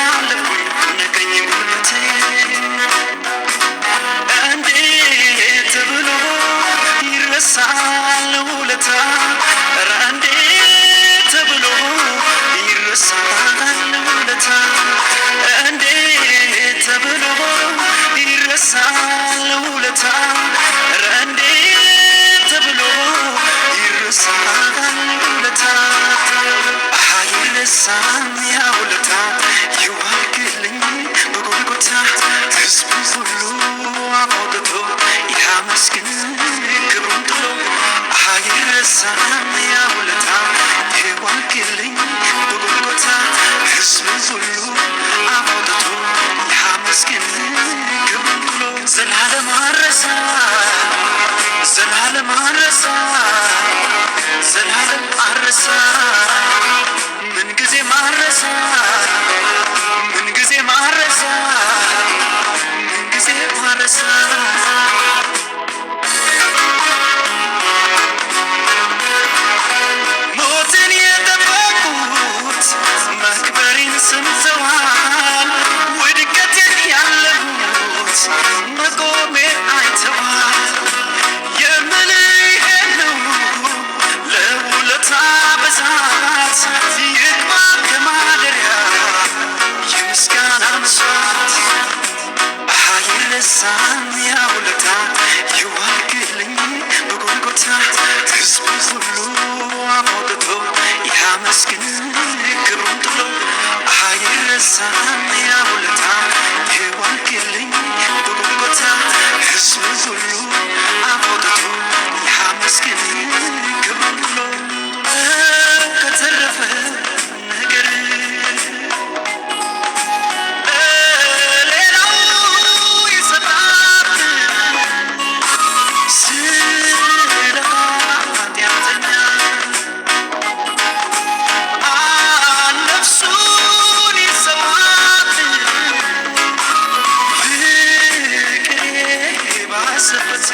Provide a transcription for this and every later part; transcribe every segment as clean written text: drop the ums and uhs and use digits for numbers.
አለፍኩኝ ነገኝ ጉልበቴ እንዴት ብሎ ይረሳል ውለታ ኧረ እንዴት ብሎ ይረሳል ውለታ እንዴት ብሎ ይረሳል ውለታ ኧረ እንዴት ብሎ ይረሳል ውለታ አይረሳም ያ ውለታ ይዋልክልኝ በጎልጎታ ሕዝቡ ሁሉ አውጥቶ ያመስግን ክብሩን ጥሎ አይረሳም ያ ውለታ ይዋልክልኝ በጎልጎታ ሕዝቡ ሁሉ አውጥቶ ያመስግን ክብሩን ጥሎ ዘላለም አረሳ ዘላለም አረሳ ዘላለም አረሳ ምን ጊዜ ማረሳ ምን ጊዜ ማረሳ ምን ጊዜ ማረሳ ሞትን የጠበቁት መክበሬን ሰምተዋል ውድቀቴን ያለሙት መቆሜ አይተዋል የምልህ ይሄን ነው ለውለታ ብዛት ይግባ ከማደሪያ የምስጋና መስዋዕት አይረሳም ያ ውለታ ይዋልክልኝ በጎልጎታ ሕዝቡ ሁሉ አውጥቶ ያመስግን ክብሩን ጥሎ አይረሳም ያ ውለታ ይዋልክልኝ በጎልጎታ ሕዝቡ ሁሉ አውጥቶ ያመስግን ክብሩን ጥሎ ከተረፈ ነገር ሌላው ይሰጣል ስለ ኃጢአተኛ ነፍሱን ይሰዋል ፍቅሬ ባሰበት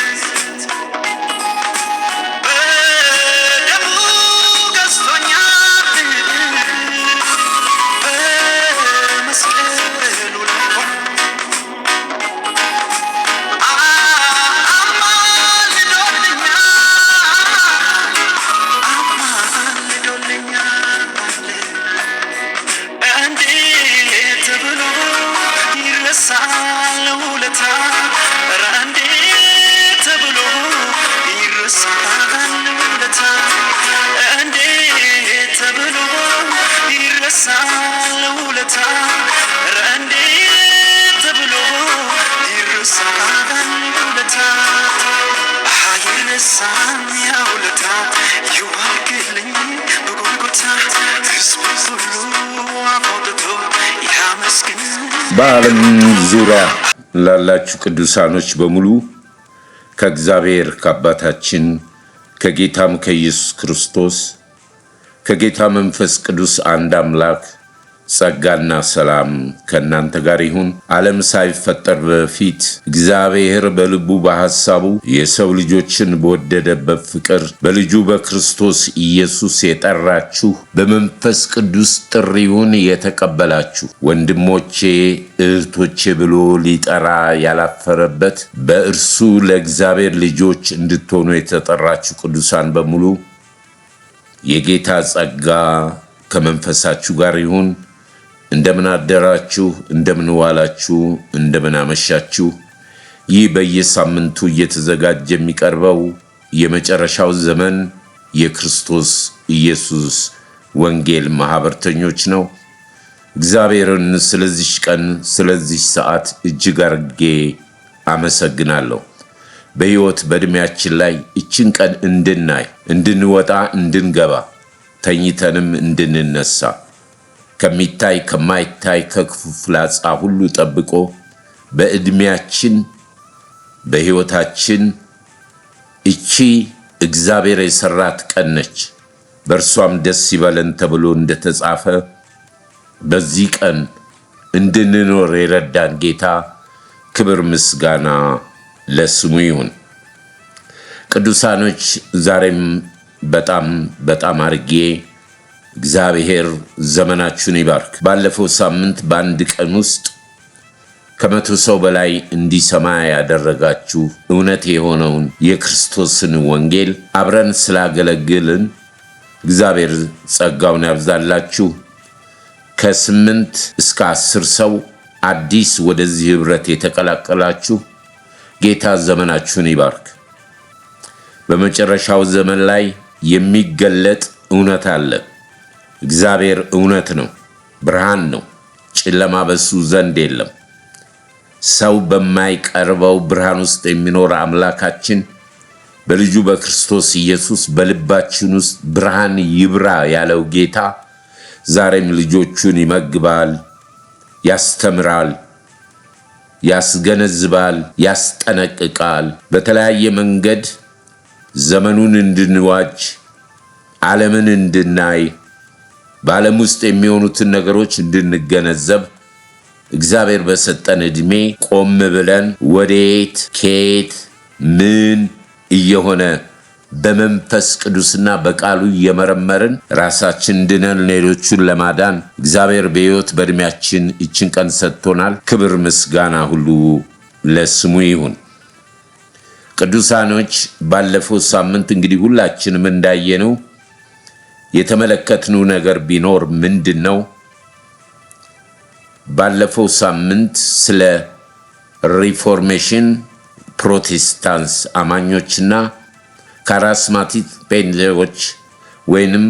በዓለም ዙሪያ ላላችሁ ቅዱሳኖች በሙሉ ከእግዚአብሔር ከአባታችን ከጌታም ከኢየሱስ ክርስቶስ ከጌታ መንፈስ ቅዱስ አንድ አምላክ ጸጋና ሰላም ከእናንተ ጋር ይሁን። ዓለም ሳይፈጠር በፊት እግዚአብሔር በልቡ በሐሳቡ የሰው ልጆችን በወደደበት ፍቅር በልጁ በክርስቶስ ኢየሱስ የጠራችሁ በመንፈስ ቅዱስ ጥሪውን የተቀበላችሁ ወንድሞቼ እህቶቼ ብሎ ሊጠራ ያላፈረበት በእርሱ ለእግዚአብሔር ልጆች እንድትሆኑ የተጠራችሁ ቅዱሳን በሙሉ የጌታ ጸጋ ከመንፈሳችሁ ጋር ይሁን። እንደምን አደራችሁ፣ እንደምን ዋላችሁ፣ እንደምን አመሻችሁ። ይህ በየሳምንቱ እየተዘጋጀ የሚቀርበው የመጨረሻው ዘመን የክርስቶስ ኢየሱስ ወንጌል ማህበርተኞች ነው። እግዚአብሔርን ስለዚህ ቀን ስለዚህ ሰዓት እጅግ አርጌ አመሰግናለሁ። በሕይወት በእድሜያችን ላይ እችን ቀን እንድናይ እንድንወጣ እንድንገባ ተኝተንም እንድንነሳ ከሚታይ ከማይታይ ከክፉ ፍላጻ ሁሉ ጠብቆ በእድሜያችን በሕይወታችን እቺ እግዚአብሔር የሰራት ቀን ነች በእርሷም ደስ ይበለን ተብሎ እንደተጻፈ በዚህ ቀን እንድንኖር የረዳን ጌታ ክብር ምስጋና ለስሙ ይሁን። ቅዱሳኖች ዛሬም በጣም አርጌ እግዚአብሔር ዘመናችሁን ይባርክ። ባለፈው ሳምንት በአንድ ቀን ውስጥ ከ100 ሰው በላይ እንዲሰማ ያደረጋችሁ እውነት የሆነውን የክርስቶስን ወንጌል አብረን ስላገለግልን እግዚአብሔር ጸጋውን ያብዛላችሁ። ከ8 እስከ 10 ሰው አዲስ ወደዚህ ህብረት የተቀላቀላችሁ ጌታ ዘመናችሁን ይባርክ። በመጨረሻው ዘመን ላይ የሚገለጥ እውነት አለ። እግዚአብሔር እውነት ነው፣ ብርሃን ነው፣ ጨለማ በሱ ዘንድ የለም። ሰው በማይቀርበው ብርሃን ውስጥ የሚኖር አምላካችን በልጁ በክርስቶስ ኢየሱስ በልባችን ውስጥ ብርሃን ይብራ ያለው ጌታ ዛሬም ልጆቹን ይመግባል፣ ያስተምራል፣ ያስገነዝባል፣ ያስጠነቅቃል። በተለያየ መንገድ ዘመኑን እንድንዋጅ፣ ዓለምን እንድናይ፣ በዓለም ውስጥ የሚሆኑትን ነገሮች እንድንገነዘብ እግዚአብሔር በሰጠን ዕድሜ ቆም ብለን ወዴት ከየት ምን እየሆነ በመንፈስ ቅዱስና በቃሉ እየመረመርን ራሳችን ድነን ሌሎቹን ለማዳን እግዚአብሔር በሕይወት በዕድሜያችን እችን ቀን ሰጥቶናል። ክብር ምስጋና ሁሉ ለስሙ ይሁን። ቅዱሳኖች ባለፈው ሳምንት እንግዲህ ሁላችንም እንዳየነው የተመለከትነው ነገር ቢኖር ምንድነው? ባለፈው ሳምንት ስለ ሪፎርሜሽን ፕሮቴስታንት አማኞችና ካሪስማቲክ ፔንቴኮስቴዎች ወይንም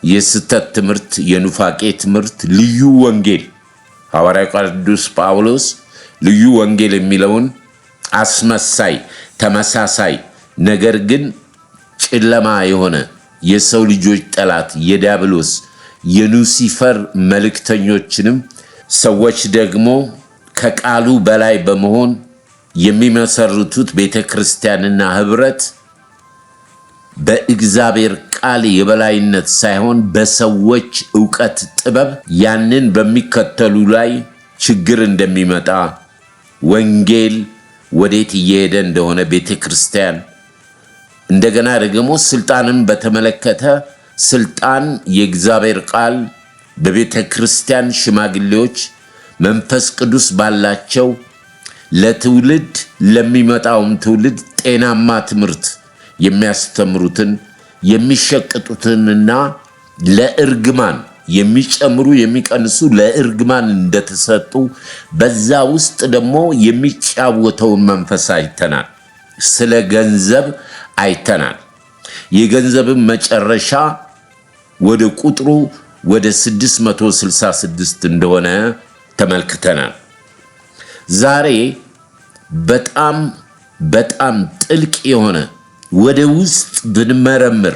የስተት ትምህርት የኑፋቄ ትምህርት ልዩ ወንጌል ሐዋርያው ቅዱስ ጳውሎስ ልዩ ወንጌል የሚለውን አስመሳይ ተመሳሳይ ነገር ግን ጨለማ የሆነ የሰው ልጆች ጠላት የዲያብሎስ የሉሲፈር መልእክተኞችንም ሰዎች ደግሞ ከቃሉ በላይ በመሆን የሚመሰርቱት ቤተክርስቲያንና ህብረት በእግዚአብሔር ቃል የበላይነት ሳይሆን በሰዎች ዕውቀት ጥበብ ያንን በሚከተሉ ላይ ችግር እንደሚመጣ ወንጌል ወዴት እየሄደ እንደሆነ ቤተክርስቲያን እንደገና ደግሞ ስልጣንን በተመለከተ ስልጣን የእግዚአብሔር ቃል በቤተክርስቲያን ሽማግሌዎች መንፈስ ቅዱስ ባላቸው ለትውልድ ለሚመጣውም ትውልድ ጤናማ ትምህርት የሚያስተምሩትን የሚሸቅጡትንና ለእርግማን የሚጨምሩ የሚቀንሱ ለእርግማን እንደተሰጡ በዛ ውስጥ ደግሞ የሚጫወተውን መንፈስ አይተናል። ስለ ገንዘብ አይተናል። የገንዘብን መጨረሻ ወደ ቁጥሩ ወደ 666 እንደሆነ ተመልክተናል። ዛሬ በጣም ጥልቅ የሆነ ወደ ውስጥ ብንመረምር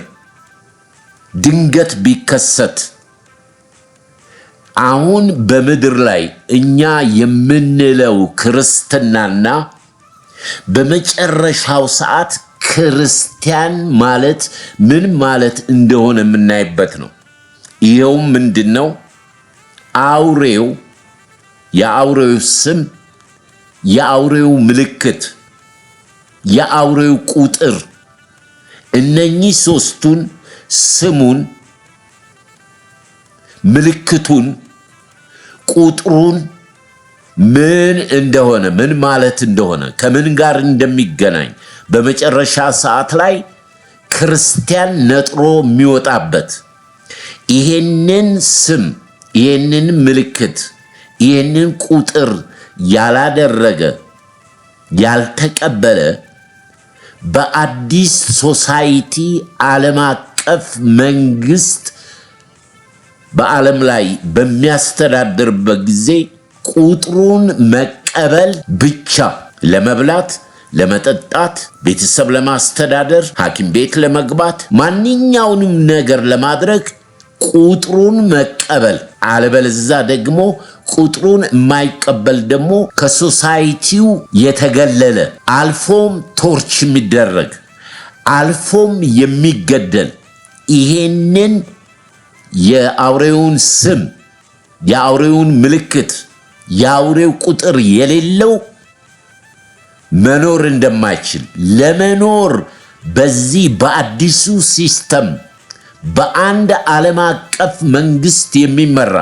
ድንገት ቢከሰት አሁን በምድር ላይ እኛ የምንለው ክርስትናና በመጨረሻው ሰዓት ክርስቲያን ማለት ምን ማለት እንደሆነ የምናይበት ነው። ይሄው ምንድነው? አውሬው፣ የአውሬው ስም፣ የአውሬው ምልክት፣ የአውሬው ቁጥር እነኚህ ሶስቱን ስሙን፣ ምልክቱን፣ ቁጥሩን ምን እንደሆነ ምን ማለት እንደሆነ ከምን ጋር እንደሚገናኝ በመጨረሻ ሰዓት ላይ ክርስቲያን ነጥሮ የሚወጣበት ይሄንን ስም ይሄንን ምልክት ይሄንን ቁጥር ያላደረገ ያልተቀበለ በአዲስ ሶሳይቲ ዓለም አቀፍ መንግስት በዓለም ላይ በሚያስተዳድርበት ጊዜ ቁጥሩን መቀበል ብቻ ለመብላት፣ ለመጠጣት፣ ቤተሰብ ለማስተዳደር፣ ሐኪም ቤት ለመግባት፣ ማንኛውንም ነገር ለማድረግ ቁጥሩን መቀበል፣ አለበለዚያ ደግሞ ቁጥሩን የማይቀበል ደግሞ ከሶሳይቲው የተገለለ አልፎም ቶርች የሚደረግ አልፎም የሚገደል ይሄንን የአውሬውን ስም የአውሬውን ምልክት የአውሬው ቁጥር የሌለው መኖር እንደማይችል ለመኖር በዚህ በአዲሱ ሲስተም በአንድ ዓለም አቀፍ መንግስት የሚመራ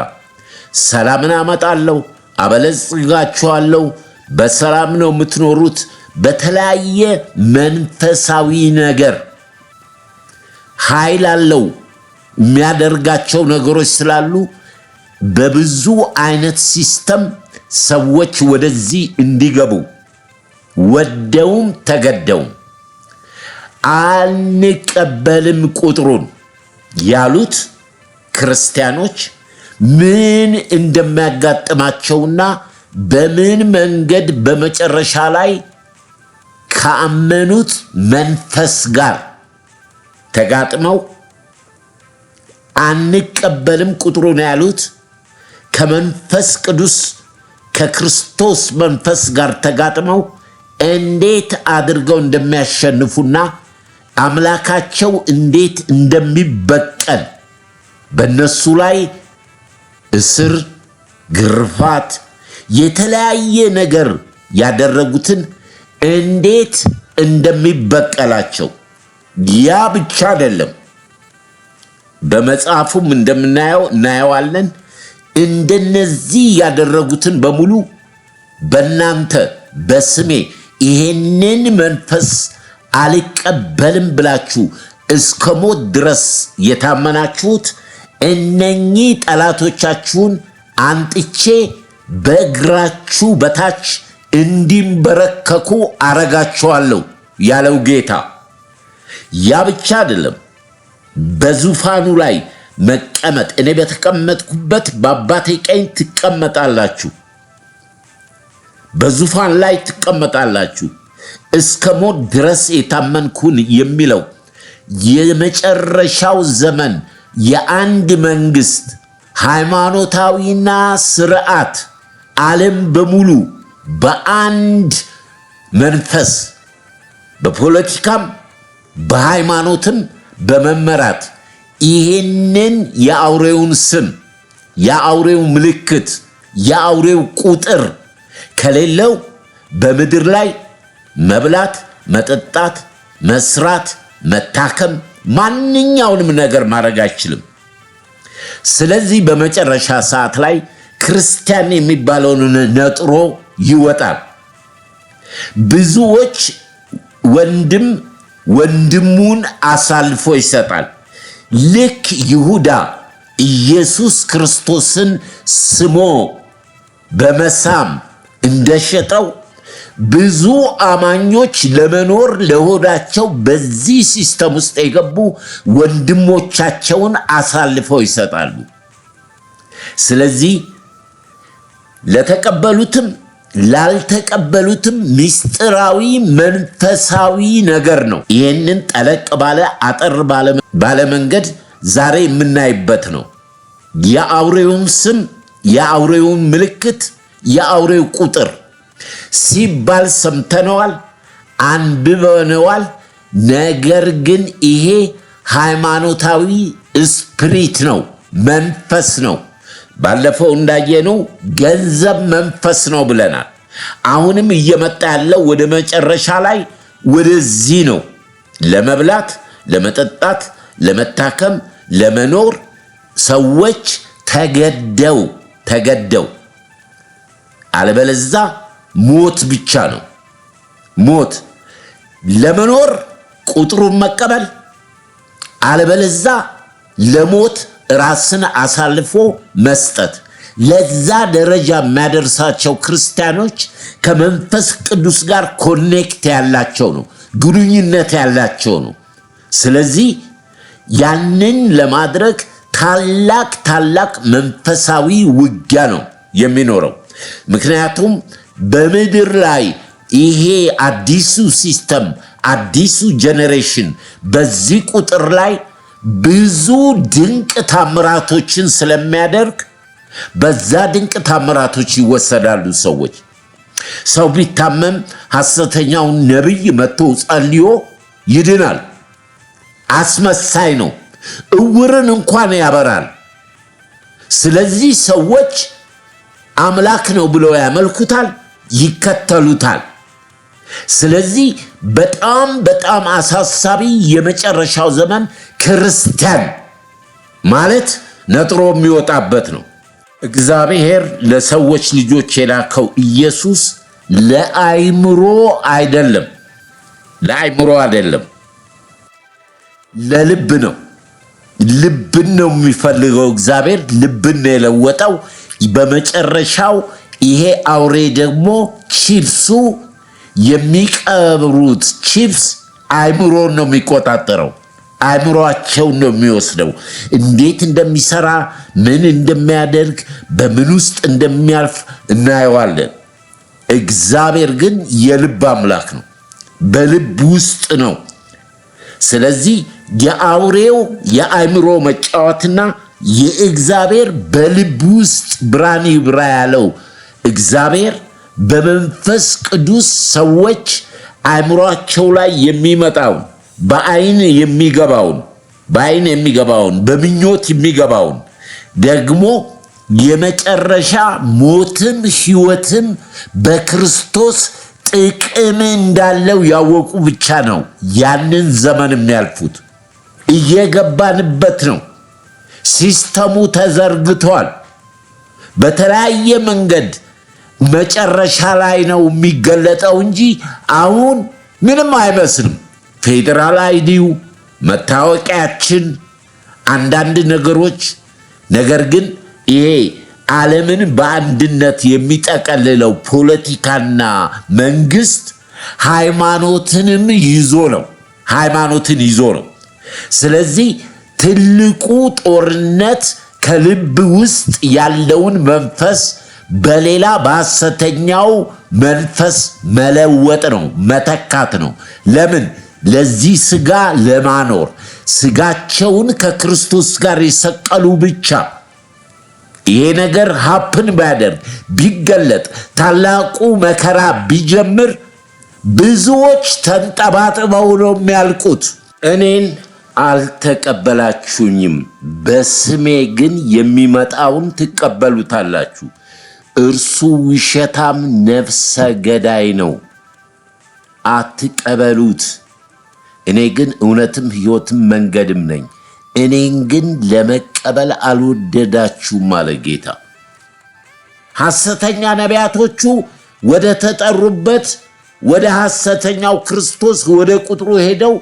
ሰላምን አመጣለሁ፣ አበለጽጋችኋለሁ፣ በሰላም ነው የምትኖሩት፣ በተለያየ መንፈሳዊ ነገር ኃይል አለው የሚያደርጋቸው ነገሮች ስላሉ በብዙ አይነት ሲስተም ሰዎች ወደዚህ እንዲገቡ ወደውም ተገደውም አንቀበልም ቁጥሩን ያሉት ክርስቲያኖች ምን እንደሚያጋጥማቸውና በምን መንገድ በመጨረሻ ላይ ካመኑት መንፈስ ጋር ተጋጥመው አንቀበልም ቁጥሩን ያሉት ከመንፈስ ቅዱስ ከክርስቶስ መንፈስ ጋር ተጋጥመው እንዴት አድርገው እንደሚያሸንፉና አምላካቸው እንዴት እንደሚበቀል በነሱ ላይ እስር፣ ግርፋት፣ የተለያየ ነገር ያደረጉትን እንዴት እንደሚበቀላቸው ያ ብቻ አይደለም። በመጽሐፉም እናየዋለን። እንደነዚህ ያደረጉትን በሙሉ በእናንተ በስሜ ይሄንን መንፈስ አልቀበልም ብላችሁ እስከ ሞት ድረስ የታመናችሁት እነኚህ ጠላቶቻችሁን አንጥቼ በእግራችሁ በታች እንዲንበረከኩ አረጋቸዋለሁ ያለው ጌታ። ያ ብቻ አይደለም። በዙፋኑ ላይ መቀመጥ እኔ በተቀመጥኩበት በአባቴ ቀኝ ትቀመጣላችሁ፣ በዙፋን ላይ ትቀመጣላችሁ እስከ ሞት ድረስ የታመንኩን የሚለው የመጨረሻው ዘመን የአንድ መንግስት ሃይማኖታዊና ስርዓት ዓለም በሙሉ በአንድ መንፈስ በፖለቲካም በሃይማኖትም በመመራት ይህንን የአውሬውን ስም የአውሬው ምልክት የአውሬው ቁጥር ከሌለው በምድር ላይ መብላት፣ መጠጣት፣ መስራት፣ መታከም ማንኛውንም ነገር ማድረግ አይችልም። ስለዚህ በመጨረሻ ሰዓት ላይ ክርስቲያን የሚባለውን ነጥሮ ይወጣል። ብዙዎች ወንድም ወንድሙን አሳልፎ ይሰጣል። ልክ ይሁዳ ኢየሱስ ክርስቶስን ስሞ በመሳም እንደሸጠው ብዙ አማኞች ለመኖር ለሆዳቸው በዚህ ሲስተም ውስጥ የገቡ ወንድሞቻቸውን አሳልፈው ይሰጣሉ። ስለዚህ ለተቀበሉትም ላልተቀበሉትም ምስጢራዊ መንፈሳዊ ነገር ነው። ይህንን ጠለቅ ባለ አጠር ባለ መንገድ ዛሬ የምናይበት ነው። የአውሬውን ስም፣ የአውሬውን ምልክት፣ የአውሬው ቁጥር ሲባል ሰምተነዋል፣ አንብበነዋል። ነገር ግን ይሄ ሃይማኖታዊ ስፒሪት ነው፣ መንፈስ ነው። ባለፈው እንዳየነው ገንዘብ መንፈስ ነው ብለናል። አሁንም እየመጣ ያለው ወደ መጨረሻ ላይ ወደዚህ ነው። ለመብላት፣ ለመጠጣት፣ ለመታከም፣ ለመኖር ሰዎች ተገደው አለበለዛ ሞት ብቻ ነው። ሞት ለመኖር ቁጥሩን መቀበል፣ አለበለዛ ለሞት ራስን አሳልፎ መስጠት። ለዛ ደረጃ የሚያደርሳቸው ክርስቲያኖች ከመንፈስ ቅዱስ ጋር ኮኔክት ያላቸው ነው፣ ግንኙነት ያላቸው ነው። ስለዚህ ያንን ለማድረግ ታላቅ መንፈሳዊ ውጊያ ነው የሚኖረው። ምክንያቱም በምድር ላይ ይሄ አዲሱ ሲስተም አዲሱ ጄኔሬሽን በዚህ ቁጥር ላይ ብዙ ድንቅ ታምራቶችን ስለሚያደርግ በዛ ድንቅ ታምራቶች ይወሰዳሉ ሰዎች። ሰው ቢታመም ሐሰተኛው ነቢይ መጥቶ ጸልዮ ይድናል። አስመሳይ ነው። እውርን እንኳን ያበራል። ስለዚህ ሰዎች አምላክ ነው ብለው ያመልኩታል፣ ይከተሉታል። ስለዚህ በጣም አሳሳቢ የመጨረሻው ዘመን ክርስቲያን ማለት ነጥሮ የሚወጣበት ነው። እግዚአብሔር ለሰዎች ልጆች የላከው ኢየሱስ ለአይምሮ አይደለም፣ ለልብ ነው። ልብን ነው የሚፈልገው እግዚአብሔር። ልብን ነው የለወጠው። በመጨረሻው ይሄ አውሬ ደግሞ ቺፕሱ የሚቀብሩት ቺፕስ አይምሮን ነው የሚቆጣጠረው። አይምሮአቸውን ነው የሚወስደው። እንዴት እንደሚሰራ፣ ምን እንደሚያደርግ፣ በምን ውስጥ እንደሚያልፍ እናየዋለን። እግዚአብሔር ግን የልብ አምላክ ነው፣ በልብ ውስጥ ነው። ስለዚህ የአውሬው የአይምሮ መጫወትና የእግዚአብሔር በልብ ውስጥ ብርሃን ይብራ ያለው እግዚአብሔር በመንፈስ ቅዱስ ሰዎች አይምሮአቸው ላይ የሚመጣውን በአይን የሚገባውን በምኞት የሚገባውን ደግሞ የመጨረሻ ሞትም ሕይወትም በክርስቶስ ጥቅም እንዳለው ያወቁ ብቻ ነው ያንን ዘመን የሚያልፉት። እየገባንበት ነው። ሲስተሙ ተዘርግቷል በተለያየ መንገድ። መጨረሻ ላይ ነው የሚገለጠው እንጂ አሁን ምንም አይመስልም። ፌዴራል አይዲው፣ መታወቂያችን፣ አንዳንድ ነገሮች። ነገር ግን ይሄ ዓለምን በአንድነት የሚጠቀልለው ፖለቲካና መንግስት ሃይማኖትን ይዞ ነው። ስለዚህ ትልቁ ጦርነት ከልብ ውስጥ ያለውን መንፈስ በሌላ በሐሰተኛው መንፈስ መለወጥ ነው፣ መተካት ነው። ለምን? ለዚህ ስጋ ለማኖር ስጋቸውን ከክርስቶስ ጋር የሰቀሉ ብቻ። ይሄ ነገር ሀፕን ቢያደርግ ቢገለጥ ታላቁ መከራ ቢጀምር ብዙዎች ተንጠባጥበው ነው የሚያልቁት። እኔን አልተቀበላችሁኝም፣ በስሜ ግን የሚመጣውን ትቀበሉታላችሁ። እርሱ ውሸታም ነፍሰ ገዳይ ነው፣ አትቀበሉት። እኔ ግን እውነትም ሕይወትም መንገድም ነኝ። እኔን ግን ለመቀበል አልወደዳችሁም አለ ጌታ። ሐሰተኛ ነቢያቶቹ ወደ ተጠሩበት ወደ ሐሰተኛው ክርስቶስ ወደ ቁጥሩ ሄደው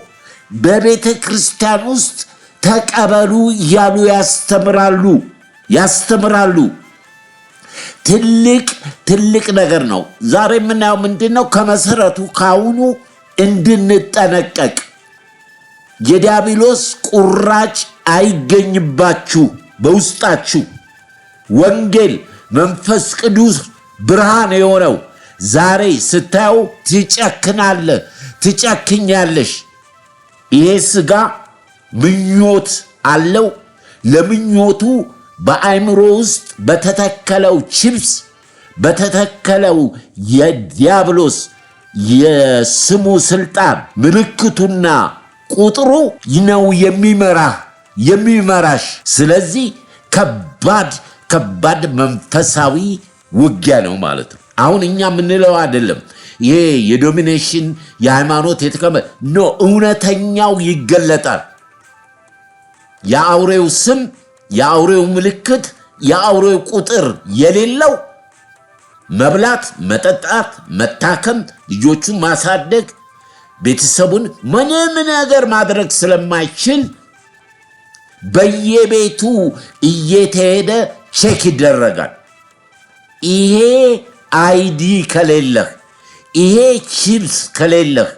በቤተ ክርስቲያን ውስጥ ተቀበሉ እያሉ ያስተምራሉ። ትልቅ ነገር ነው። ዛሬ የምናየው ምንድን ነው? ከመሰረቱ ካሁኑ እንድንጠነቀቅ የዲያብሎስ ቁራጭ አይገኝባችሁ በውስጣችሁ። ወንጌል መንፈስ ቅዱስ ብርሃን የሆነው ዛሬ ስታየው ትጨክኛለሽ። ይሄ ስጋ ምኞት አለው። ለምኞቱ በአእምሮ ውስጥ በተተከለው ቺፕስ በተተከለው የዲያብሎስ የስሙ ስልጣን ምልክቱና ቁጥሩ ነው የሚመራሽ። ስለዚህ ከባድ መንፈሳዊ ውጊያ ነው ማለት ነው። አሁን እኛ የምንለው አይደለም ይሄ የዶሚኔሽን የሃይማኖት እውነተኛው ይገለጣል። የአውሬው ስም፣ የአውሬው ምልክት፣ የአውሬው ቁጥር የሌለው መብላት፣ መጠጣት፣ መታከም፣ ልጆቹን ማሳደግ፣ ቤተሰቡን ምንም ነገር ማድረግ ስለማይችል በየቤቱ እየተሄደ ቼክ ይደረጋል። ይሄ አይዲ ከሌለህ፣ ይሄ ቺፕስ ከሌለህ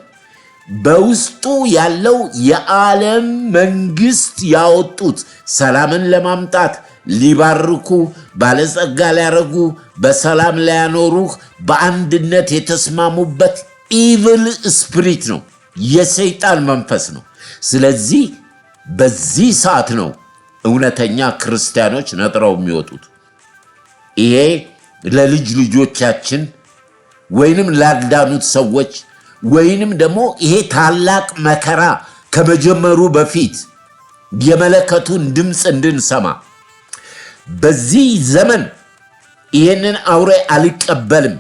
በውስጡ ያለው የዓለም መንግስት ያወጡት ሰላምን ለማምጣት ሊባርኩ፣ ባለጸጋ ሊያረጉ፣ በሰላም ሊያኖሩህ በአንድነት የተስማሙበት ኢቪል ስፒሪት ነው፣ የሰይጣን መንፈስ ነው። ስለዚህ በዚህ ሰዓት ነው እውነተኛ ክርስቲያኖች ነጥረው የሚወጡት። ይሄ ለልጅ ልጆቻችን ወይንም ላልዳኑት ሰዎች ወይንም ደግሞ ይሄ ታላቅ መከራ ከመጀመሩ በፊት የመለከቱን ድምፅ እንድንሰማ በዚህ ዘመን ይህንን አውሬ አልቀበልም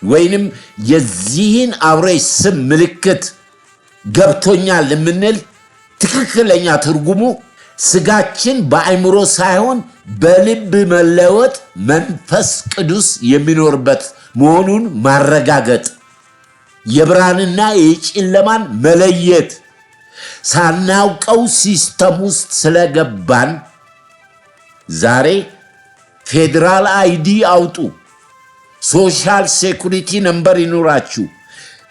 ወይንም የዚህን አውሬ ስም ምልክት ገብቶኛል የምንል ትክክለኛ ትርጉሙ ስጋችን በአእምሮ ሳይሆን በልብ መለወጥ መንፈስ ቅዱስ የሚኖርበት መሆኑን ማረጋገጥ፣ የብርሃንና የጨለማን መለየት ሳናውቀው ሲስተም ውስጥ ስለገባን ዛሬ ፌዴራል አይዲ አውጡ፣ ሶሻል ሴኩሪቲ ነምበር ይኑራችሁ።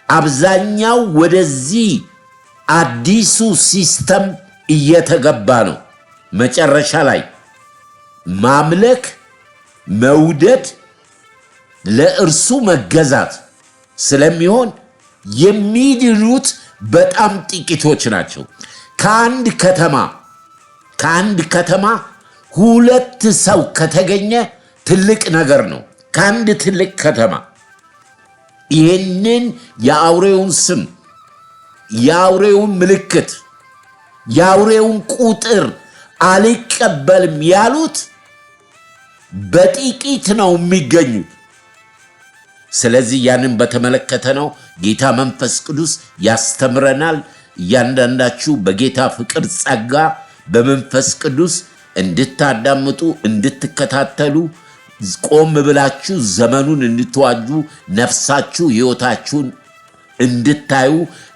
አብዛኛው ወደዚህ አዲሱ ሲስተም እየተገባ ነው። መጨረሻ ላይ ማምለክ፣ መውደድ፣ ለእርሱ መገዛት ስለሚሆን የሚድኑት በጣም ጥቂቶች ናቸው። ከአንድ ከተማ ሁለት ሰው ከተገኘ ትልቅ ነገር ነው። ከአንድ ትልቅ ከተማ ይህንን የአውሬውን ስም፣ የአውሬውን ምልክት፣ የአውሬውን ቁጥር አልቀበልም ያሉት በጥቂት ነው የሚገኙት። ስለዚህ ያንን በተመለከተ ነው ጌታ መንፈስ ቅዱስ ያስተምረናል። እያንዳንዳችሁ በጌታ ፍቅር ጸጋ በመንፈስ ቅዱስ እንድታዳምጡ እንድትከታተሉ ቆም ብላችሁ ዘመኑን እንድትዋጁ ነፍሳችሁ ሕይወታችሁን እንድታዩ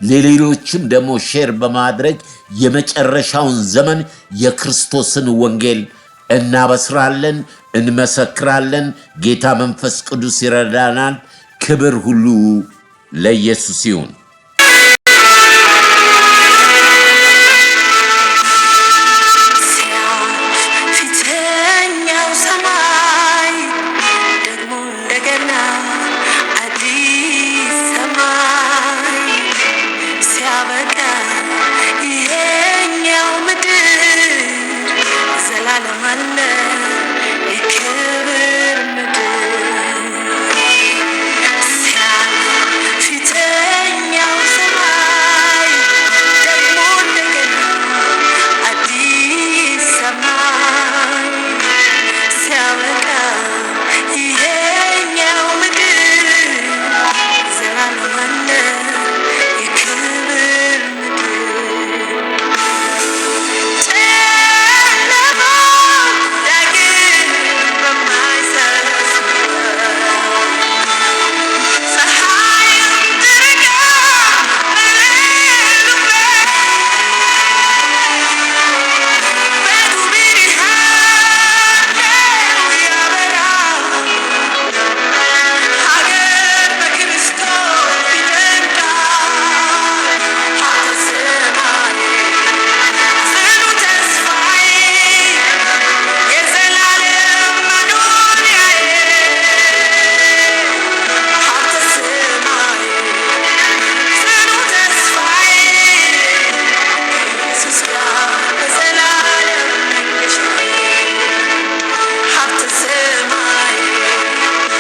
ለሌሎችም ደግሞ ሼር በማድረግ የመጨረሻውን ዘመን የክርስቶስን ወንጌል እናበስራለን፣ እንመሰክራለን። ጌታ መንፈስ ቅዱስ ይረዳናል። ክብር ሁሉ ለኢየሱስ ይሁን።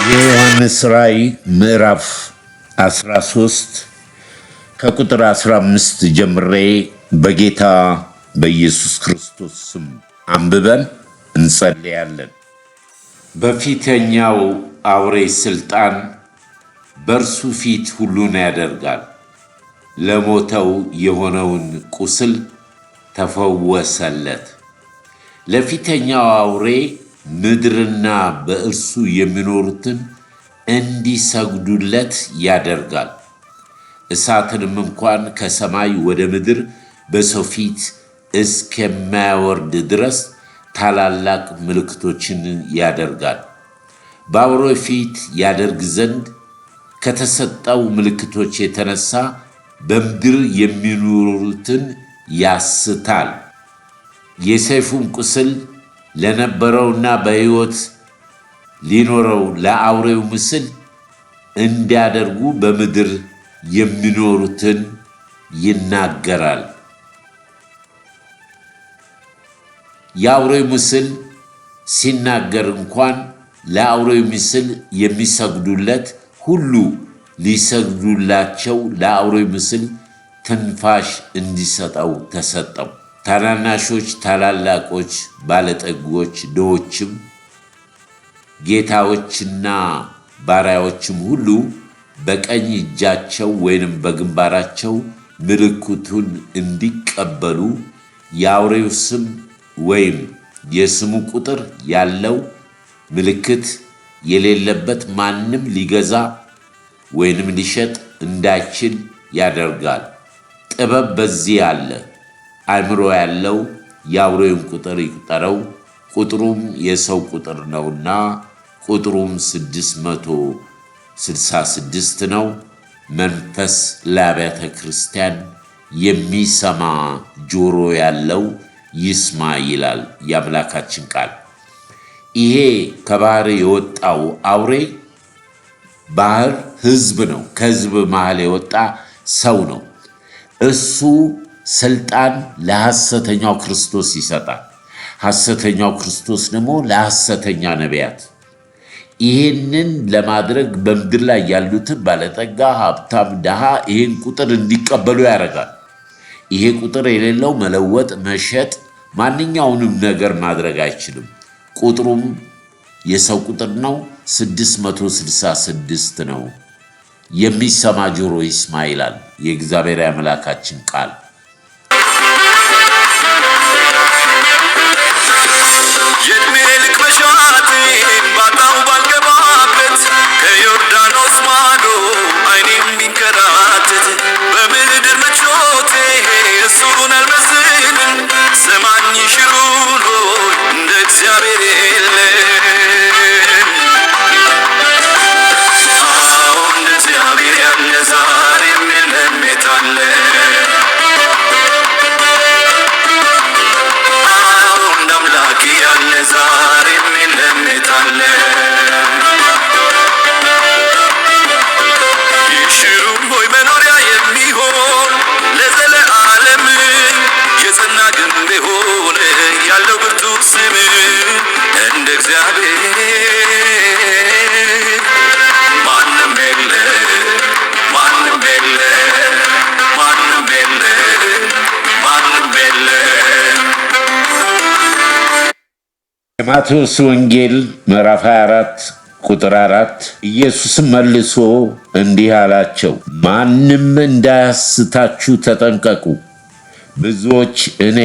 የዮሐንስ ራእይ ምዕራፍ 13 ከቁጥር 15 ጀምሬ በጌታ በኢየሱስ ክርስቶስ ስም አንብበን እንጸልያለን። በፊተኛው አውሬ ስልጣን በእርሱ ፊት ሁሉን ያደርጋል። ለሞተው የሆነውን ቁስል ተፈወሰለት። ለፊተኛው አውሬ ምድርና በእርሱ የሚኖሩትን እንዲሰግዱለት ያደርጋል። እሳትንም እንኳን ከሰማይ ወደ ምድር በሰው ፊት እስከማያወርድ ድረስ ታላላቅ ምልክቶችን ያደርጋል። በአውሬው ፊት ያደርግ ዘንድ ከተሰጠው ምልክቶች የተነሳ በምድር የሚኖሩትን ያስታል። የሰይፉን ቁስል ለነበረውና በሕይወት ሊኖረው ለአውሬው ምስል እንዲያደርጉ በምድር የሚኖሩትን ይናገራል። የአውሬው ምስል ሲናገር እንኳን ለአውሬው ምስል የሚሰግዱለት ሁሉ ሊሰግዱላቸው ለአውሬው ምስል ትንፋሽ እንዲሰጠው ተሰጠው። ታናናሾች፣ ታላላቆች፣ ባለጠጎች፣ ድሆችም፣ ጌታዎችና ባሪያዎችም ሁሉ በቀኝ እጃቸው ወይንም በግንባራቸው ምልክቱን እንዲቀበሉ የአውሬው ስም ወይም የስሙ ቁጥር ያለው ምልክት የሌለበት ማንም ሊገዛ ወይንም ሊሸጥ እንዳይችል ያደርጋል። ጥበብ በዚህ አለ። አእምሮ ያለው የአውሬውን ቁጥር ይቁጠረው፣ ቁጥሩም የሰው ቁጥር ነውና፣ ቁጥሩም 666 ነው። መንፈስ ለአብያተ ክርስቲያን የሚሰማ ጆሮ ያለው ይስማ ይላል የአምላካችን ቃል። ይሄ ከባህር የወጣው አውሬ ባህር ሕዝብ ነው። ከሕዝብ መሃል የወጣ ሰው ነው። እሱ ስልጣን ለሐሰተኛው ክርስቶስ ይሰጣል። ሐሰተኛው ክርስቶስ ደግሞ ለሐሰተኛ ነቢያት። ይህንን ለማድረግ በምድር ላይ ያሉትን ባለጠጋ፣ ሀብታም፣ ድሃ ይህን ቁጥር እንዲቀበሉ ያደርጋል። ይሄ ቁጥር የሌለው መለወጥ፣ መሸጥ፣ ማንኛውንም ነገር ማድረግ አይችልም። ቁጥሩም የሰው ቁጥር ነው። 666 ነው። የሚሰማ ጆሮ ይስማ ይላል የእግዚአብሔር አምላካችን ቃል። የዕድሜ ልክ መሻቴን ባጣው ባልገባበት ከዮርዳኖስ ማዶ ዓይኔም ቢንከራተት በምድር ምቾቴ እሱን አልመስልም። ሰማኝ ሽሩሎ እንደ እግዚአብሔር የለም። አዎ እንደ እግዚአብሔር ያለ ዛሬም የለም የታለ? አዎ እንደ አምላክ ያለ ዛሬም የለም የታለ? ይሽሩም ሆይ መኖሪያ የሚሆን ለዘለዓለም የጸና ግንብ የሆነ ያለው ብርቱ ስም እንደ እግዚአብሔር ማንም የለ፣ ማንም የለ፣ ማንም የለ፣ ማንም የለ። የማቴዎስ ወንጌል ምዕራፍ 24 ቁጥር 4 ኢየሱስም መልሶ እንዲህ አላቸው፣ ማንም እንዳያስታችሁ ተጠንቀቁ። ብዙዎች እኔ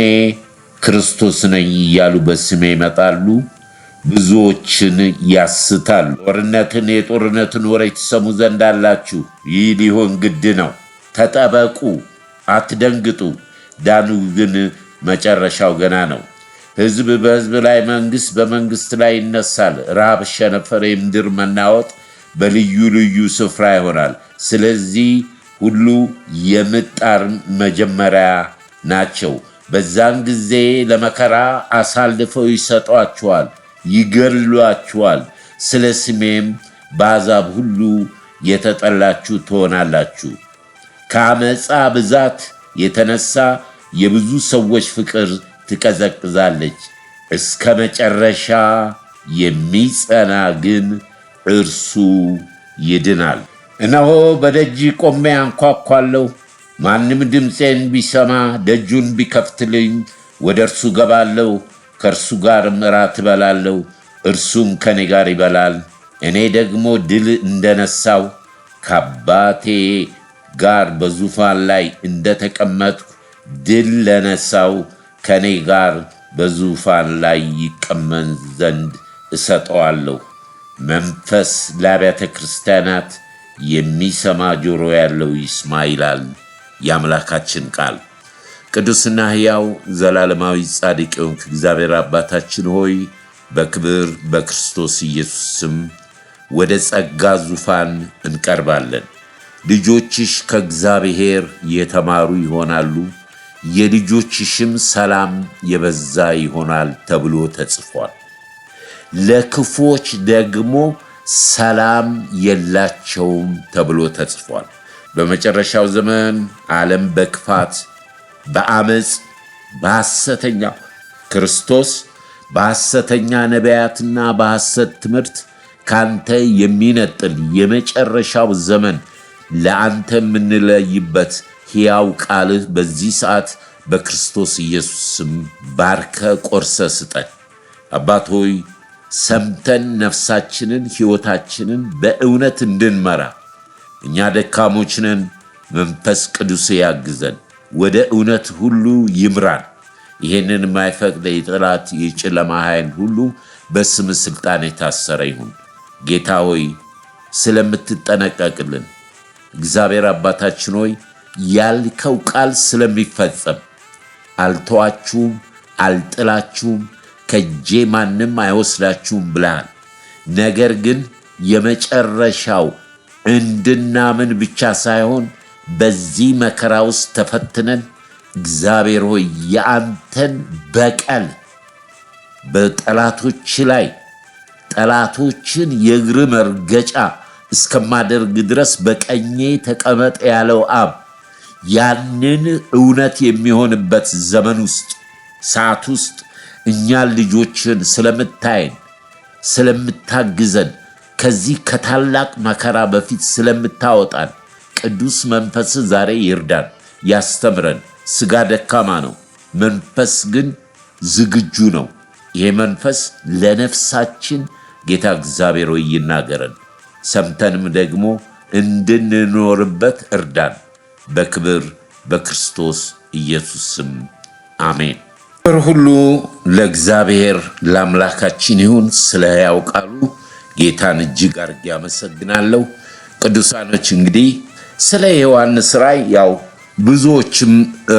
ክርስቶስ ነኝ እያሉ በስሜ ይመጣሉ፣ ብዙዎችን ያስታሉ። የጦርነትን ወሬ ትሰሙ ዘንድ አላችሁ። ይህ ሊሆን ግድ ነው። ተጠበቁ፣ አትደንግጡ። ዳኑ ግን መጨረሻው ገና ነው። ሕዝብ በሕዝብ ላይ፣ መንግሥት በመንግሥት ላይ ይነሳል። ረሃብ፣ ቸነፈር፣ የምድር መናወጥ በልዩ ልዩ ስፍራ ይሆናል። ስለዚህ ሁሉ የምጣር መጀመሪያ ናቸው። በዛን ጊዜ ለመከራ አሳልፈው ይሰጧችኋል፣ ይገድሏችኋል። ስለ ስሜም በአሕዛብ ሁሉ የተጠላችሁ ትሆናላችሁ። ከአመፃ ብዛት የተነሳ የብዙ ሰዎች ፍቅር ትቀዘቅዛለች። እስከ መጨረሻ የሚጸና ግን እርሱ ይድናል። እነሆ በደጅ ቆሜ አንኳኳለሁ። ማንም ድምፄን ቢሰማ ደጁን ቢከፍትልኝ ወደ እርሱ ገባለሁ፣ ከእርሱ ጋር እራት እበላለሁ፣ እርሱም ከኔ ጋር ይበላል። እኔ ደግሞ ድል እንደነሳው ከአባቴ ጋር በዙፋን ላይ እንደተቀመጥኩ ድል ለነሳው ከኔ ጋር በዙፋን ላይ ይቀመጥ ዘንድ እሰጠዋለሁ። መንፈስ ለአብያተ ክርስቲያናት የሚሰማ ጆሮ ያለው ይስማ ይላል የአምላካችን ቃል። ቅዱስና ሕያው ዘላለማዊ ጻድቅ የሆንክ እግዚአብሔር አባታችን ሆይ በክብር በክርስቶስ ኢየሱስ ስም ወደ ጸጋ ዙፋን እንቀርባለን። ልጆችሽ ከእግዚአብሔር የተማሩ ይሆናሉ፣ የልጆችሽም ሰላም የበዛ ይሆናል ተብሎ ተጽፏል። ለክፎች ደግሞ ሰላም የላቸውም ተብሎ ተጽፏል። በመጨረሻው ዘመን ዓለም በክፋት፣ በአመፅ፣ በሐሰተኛ ክርስቶስ፣ በሐሰተኛ ነቢያትና በሐሰት ትምህርት ካንተ የሚነጥል የመጨረሻው ዘመን ለአንተ የምንለይበት ሕያው ቃልህ በዚህ ሰዓት በክርስቶስ ኢየሱስ ስም ባርከ ቆርሰ ስጠን። አባት ሆይ ሰምተን ነፍሳችንን ሕይወታችንን በእውነት እንድንመራ እኛ ደካሞች ነን። መንፈስ ቅዱስ ያግዘን፣ ወደ እውነት ሁሉ ይምራን። ይህንን የማይፈቅድ የጠላት የጨለማ ኃይል ሁሉ በስም ስልጣን የታሰረ ይሁን። ጌታ ሆይ ስለምትጠነቀቅልን እግዚአብሔር አባታችን ሆይ ያልከው ቃል ስለሚፈጸም አልተዋችሁም፣ አልጥላችሁም፣ ከጄ ማንም አይወስዳችሁም ብለሃል። ነገር ግን የመጨረሻው እንድናምን ብቻ ሳይሆን በዚህ መከራ ውስጥ ተፈትነን እግዚአብሔር ሆይ የአንተን በቀል በጠላቶች ላይ ጠላቶችን የእግር መርገጫ እስከማደርግ ድረስ በቀኜ ተቀመጥ ያለው አብ ያንን እውነት የሚሆንበት ዘመን ውስጥ ሰዓት ውስጥ እኛን ልጆችን ስለምታየን ስለምታግዘን ከዚህ ከታላቅ መከራ በፊት ስለምታወጣን ቅዱስ መንፈስ ዛሬ ይርዳን፣ ያስተምረን። ስጋ ደካማ ነው፣ መንፈስ ግን ዝግጁ ነው። ይሄ መንፈስ ለነፍሳችን ጌታ እግዚአብሔር ሆይ ይናገረን፣ ሰምተንም ደግሞ እንድንኖርበት እርዳን። በክብር በክርስቶስ ኢየሱስ ስም አሜን። ክብር ሁሉ ለእግዚአብሔር ለአምላካችን ይሁን። ስለ ሕያው ቃሉ ጌታን እጅግ አድርጌ አመሰግናለሁ። ቅዱሳኖች እንግዲህ ስለ ዮሐንስ ራእይ ያው ብዙዎችም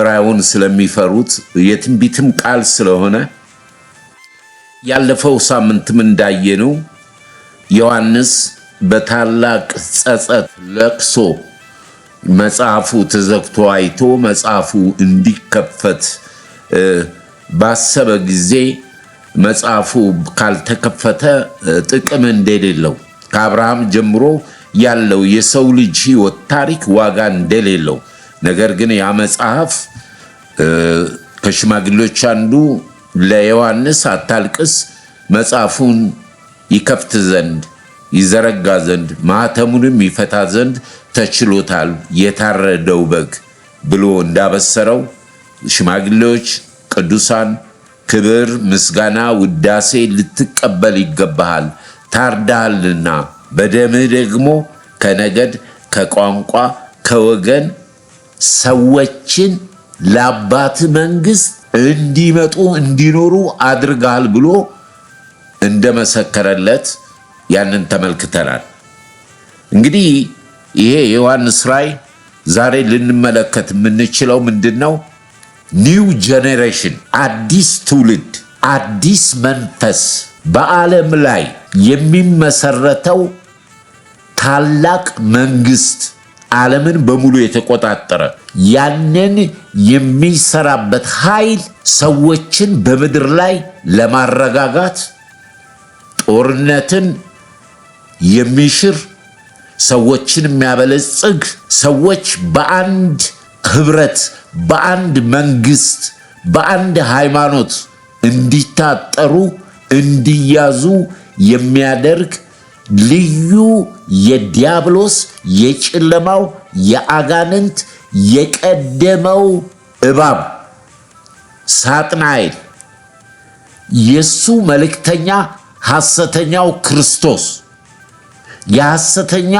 ራእዩን ስለሚፈሩት የትንቢትም ቃል ስለሆነ ያለፈው ሳምንትም እንዳየነው ዮሐንስ በታላቅ ጸጸት ለቅሶ መጽሐፉ ተዘግቶ አይቶ መጽሐፉ እንዲከፈት ባሰበ ጊዜ መጽሐፉ ካልተከፈተ ጥቅም እንደሌለው ከአብርሃም ጀምሮ ያለው የሰው ልጅ ሕይወት ታሪክ ዋጋ እንደሌለው ነገር ግን ያ መጽሐፍ ከሽማግሌዎች አንዱ ለዮሐንስ አታልቅስ መጽሐፉን ይከፍት ዘንድ ይዘረጋ ዘንድ ማኅተሙንም ይፈታ ዘንድ ተችሎታል የታረደው በግ ብሎ እንዳበሰረው ሽማግሌዎች ቅዱሳን ክብር ምስጋና ውዳሴ ልትቀበል ይገባሃል ታርዳልና በደምህ ደግሞ ከነገድ ከቋንቋ ከወገን ሰዎችን ለአባት መንግስት እንዲመጡ እንዲኖሩ አድርጋል ብሎ እንደመሰከረለት ያንን ተመልክተናል። እንግዲህ ይሄ ዮሐንስ ራእይ ዛሬ ልንመለከት የምንችለው ምንድነው? ኒው ጄኔሬሽን አዲስ ትውልድ አዲስ መንፈስ በዓለም ላይ የሚመሰረተው ታላቅ መንግስት ዓለምን በሙሉ የተቆጣጠረ ያንን የሚሰራበት ኃይል ሰዎችን በምድር ላይ ለማረጋጋት ጦርነትን የሚሽር ሰዎችን የሚያበለጽግ ሰዎች በአንድ ህብረት በአንድ መንግስት በአንድ ሃይማኖት እንዲታጠሩ እንዲያዙ የሚያደርግ ልዩ የዲያብሎስ የጨለማው የአጋንንት የቀደመው እባብ ሳጥናኤል የሱ መልእክተኛ ሐሰተኛው ክርስቶስ የሐሰተኛ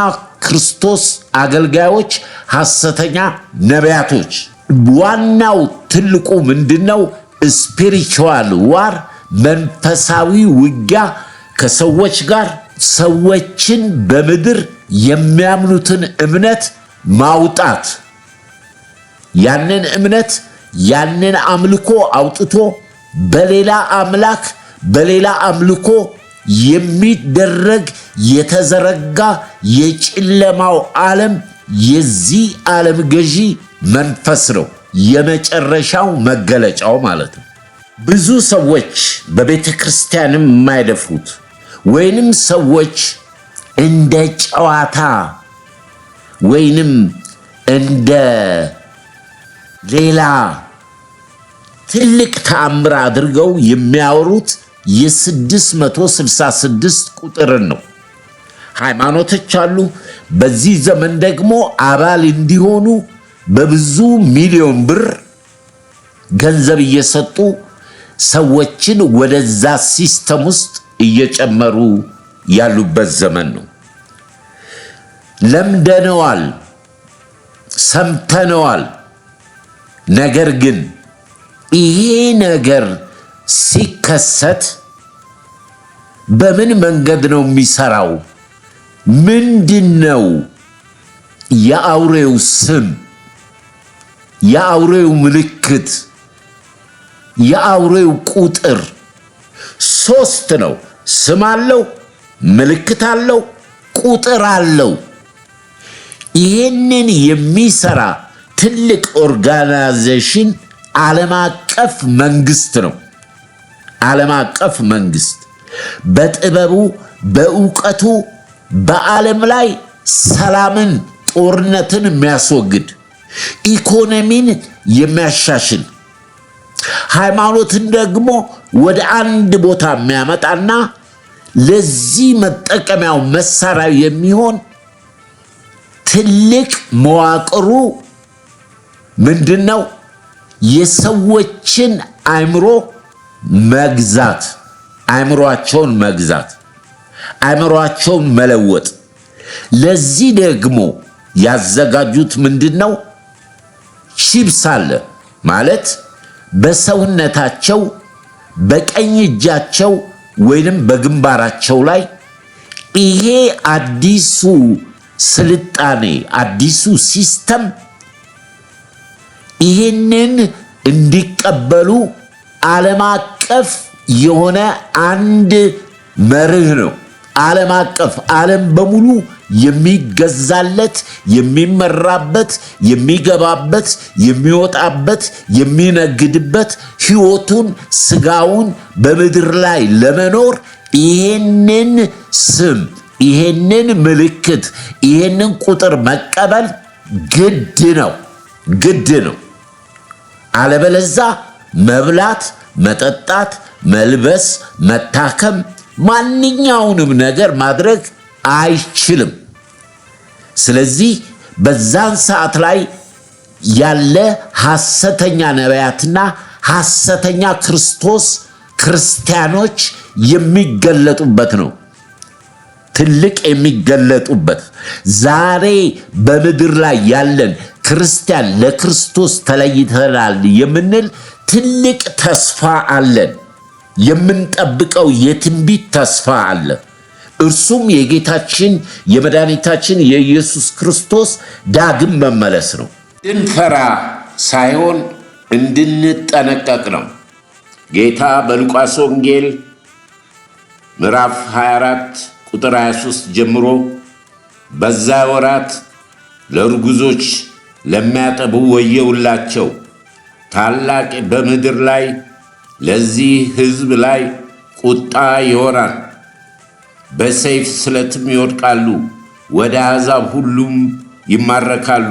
ክርስቶስ አገልጋዮች ሐሰተኛ ነቢያቶች ዋናው ትልቁ ምንድነው? ስፒሪቹዋል ዋር መንፈሳዊ ውጊያ ከሰዎች ጋር ሰዎችን በምድር የሚያምኑትን እምነት ማውጣት ያንን እምነት ያንን አምልኮ አውጥቶ በሌላ አምላክ በሌላ አምልኮ የሚደረግ የተዘረጋ የጨለማው ዓለም የዚህ ዓለም ገዢ መንፈስ ነው። የመጨረሻው መገለጫው ማለት ነው። ብዙ ሰዎች በቤተ ክርስቲያንም የማይደፍሩት ወይንም ሰዎች እንደ ጨዋታ ወይንም እንደ ሌላ ትልቅ ተአምር አድርገው የሚያወሩት የ666 ቁጥርን ነው። ሃይማኖቶች አሉ። በዚህ ዘመን ደግሞ አባል እንዲሆኑ በብዙ ሚሊዮን ብር ገንዘብ እየሰጡ ሰዎችን ወደዛ ሲስተም ውስጥ እየጨመሩ ያሉበት ዘመን ነው። ለምደነዋል፣ ሰምተነዋል። ነገር ግን ይሄ ነገር ሲከሰት በምን መንገድ ነው የሚሰራው? ምንድነው የአውሬው ስም? የአውሬው ምልክት? የአውሬው ቁጥር 3 ነው። ስም አለው፣ ምልክት አለው፣ ቁጥር አለው። ይህንን የሚሰራ ትልቅ ኦርጋናይዜሽን ዓለም አቀፍ መንግስት ነው። ዓለም አቀፍ መንግስት በጥበቡ በእውቀቱ በዓለም ላይ ሰላምን፣ ጦርነትን የሚያስወግድ፣ ኢኮኖሚን የሚያሻሽል፣ ሃይማኖትን ደግሞ ወደ አንድ ቦታ የሚያመጣና ለዚህ መጠቀሚያው መሳሪያ የሚሆን ትልቅ መዋቅሩ ምንድነው? የሰዎችን አእምሮ መግዛት፣ አእምሮአቸውን መግዛት፣ አእምሮአቸውን መለወጥ። ለዚህ ደግሞ ያዘጋጁት ምንድነው? ቺፕስ አለ ማለት በሰውነታቸው በቀኝ እጃቸው ወይንም በግንባራቸው ላይ ይሄ አዲሱ ስልጣኔ አዲሱ ሲስተም ይህንን እንዲቀበሉ ዓለም አቀፍ የሆነ አንድ መርህ ነው። ዓለም አቀፍ ዓለም በሙሉ የሚገዛለት፣ የሚመራበት፣ የሚገባበት፣ የሚወጣበት፣ የሚነግድበት ሕይወቱን ስጋውን በምድር ላይ ለመኖር ይሄንን ስም፣ ይሄንን ምልክት፣ ይሄንን ቁጥር መቀበል ግድ ነው፣ ግድ ነው። አለበለዛ መብላት፣ መጠጣት፣ መልበስ፣ መታከም፣ ማንኛውንም ነገር ማድረግ አይችልም። ስለዚህ በዛን ሰዓት ላይ ያለ ሐሰተኛ ነቢያትና ሐሰተኛ ክርስቲያኖች የሚገለጡበት ነው። ትልቅ የሚገለጡበት ዛሬ በምድር ላይ ያለን ክርስቲያን ለክርስቶስ ተለይተናል የምንል ትልቅ ተስፋ አለን። የምንጠብቀው የትንቢት ተስፋ አለ። እርሱም የጌታችን የመድኃኒታችን የኢየሱስ ክርስቶስ ዳግም መመለስ ነው። እንድንፈራ ሳይሆን እንድንጠነቀቅ ነው። ጌታ በሉቃስ ወንጌል ምዕራፍ 24 ቁጥር 23 ጀምሮ በዛ ወራት ለርጉዞች ለሚያጠቡ ወየውላቸው፣ ታላቅ በምድር ላይ ለዚህ ሕዝብ ላይ ቁጣ ይሆናል፣ በሰይፍ ስለትም ይወድቃሉ፣ ወደ አሕዛብ ሁሉም ይማረካሉ።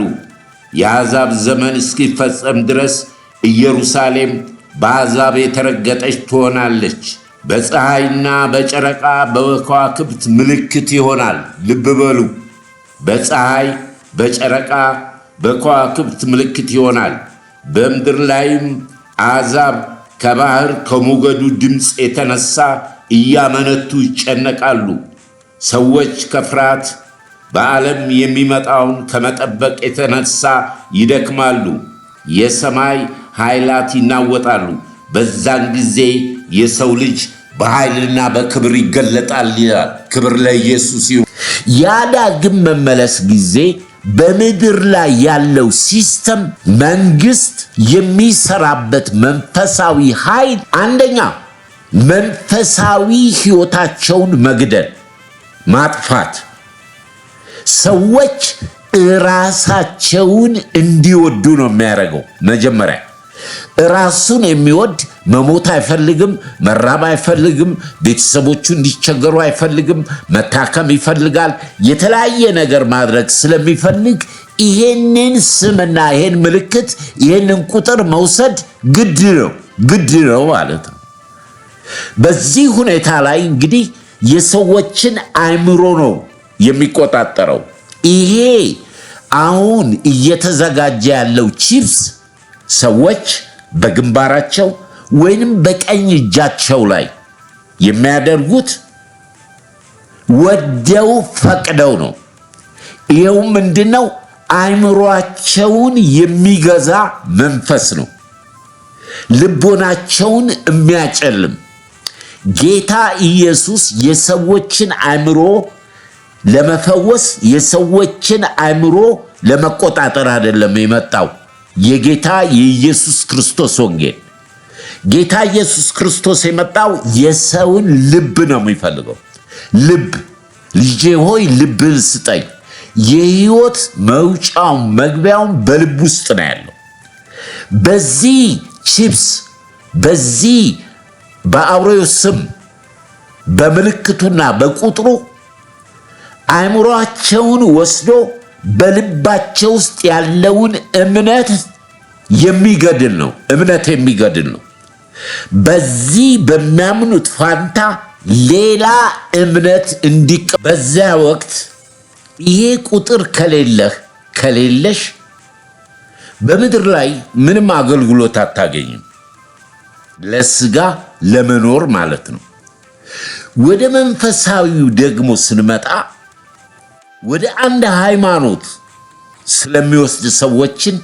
የአሕዛብ ዘመን እስኪፈጸም ድረስ ኢየሩሳሌም በአሕዛብ የተረገጠች ትሆናለች። በፀሐይና በጨረቃ በከዋክብት ምልክት ይሆናል። ልብ በሉ፣ በፀሐይ በጨረቃ በከዋክብት ምልክት ይሆናል። በምድር ላይም አሕዛብ ከባህር ከሞገዱ ድምፅ የተነሳ እያመነቱ ይጨነቃሉ። ሰዎች ከፍርሃት በዓለም የሚመጣውን ከመጠበቅ የተነሳ ይደክማሉ። የሰማይ ኃይላት ይናወጣሉ። በዛን ጊዜ የሰው ልጅ በኃይልና በክብር ይገለጣል ይላል። ክብር ለኢየሱስ ይሁን። ያዳግም መመለስ ጊዜ በምድር ላይ ያለው ሲስተም መንግስት የሚሰራበት መንፈሳዊ ኃይል አንደኛ መንፈሳዊ ሕይወታቸውን መግደል፣ ማጥፋት፣ ሰዎች ራሳቸውን እንዲወዱ ነው የሚያደርገው። መጀመሪያ ራሱን የሚወድ መሞት አይፈልግም፣ መራብ አይፈልግም፣ ቤተሰቦቹ እንዲቸገሩ አይፈልግም፣ መታከም ይፈልጋል። የተለያየ ነገር ማድረግ ስለሚፈልግ ይሄንን ስምና ይሄን ምልክት ይሄንን ቁጥር መውሰድ ግድ ነው ማለት ነው። በዚህ ሁኔታ ላይ እንግዲህ የሰዎችን አእምሮ ነው የሚቆጣጠረው። ይሄ አሁን እየተዘጋጀ ያለው ቺፕስ ሰዎች በግንባራቸው ወይንም በቀኝ እጃቸው ላይ የሚያደርጉት ወደው ፈቅደው ነው። ይኸው ምንድነው? አእምሮአቸውን የሚገዛ መንፈስ ነው። ልቦናቸውን የሚያጨልም ጌታ ኢየሱስ የሰዎችን አእምሮ ለመፈወስ የሰዎችን አእምሮ ለመቆጣጠር አይደለም የመጣው። የጌታ የኢየሱስ ክርስቶስ ወንጌል ጌታ ኢየሱስ ክርስቶስ የመጣው የሰውን ልብ ነው የሚፈልገው። ልብ ልጄ ሆይ ልብን ስጠኝ። የህይወት መውጫው መግቢያውን በልብ ውስጥ ነው ያለው። በዚህ ቺፕስ በዚህ በአውሬው ስም በምልክቱና በቁጥሩ አእምሮአቸውን ወስዶ በልባቸው ውስጥ ያለውን እምነት የሚገድል ነው። እምነት የሚገድል ነው። በዚህ በሚያምኑት ፋንታ ሌላ እምነት በዚያ ወቅት ይሄ ቁጥር ከሌለሽ በምድር ላይ ምንም አገልግሎት አታገኝም። ለስጋ ለመኖር ማለት ነው። ወደ መንፈሳዊው ደግሞ ስንመጣ ወደ አንድ ሃይማኖት ስለሚወስድ ሰዎችን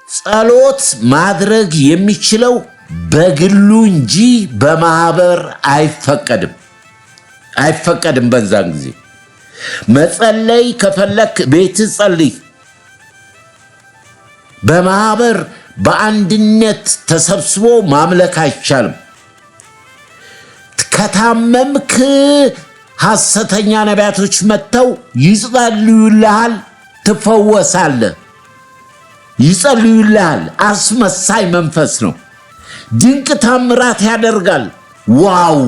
ጸሎት ማድረግ የሚችለው በግሉ እንጂ በማህበር አይፈቀድም። በዛን ጊዜ መጸለይ ከፈለክ ቤት ጸልይ። በማህበር በአንድነት ተሰብስቦ ማምለክ አይቻልም። ከታመምክ ሐሰተኛ ነቢያቶች መጥተው ይጸልዩልሃል፣ ትፈወሳለህ። ይጸልዩልሃል። አስመሳይ መንፈስ ነው። ድንቅ ታምራት ያደርጋል። ዋው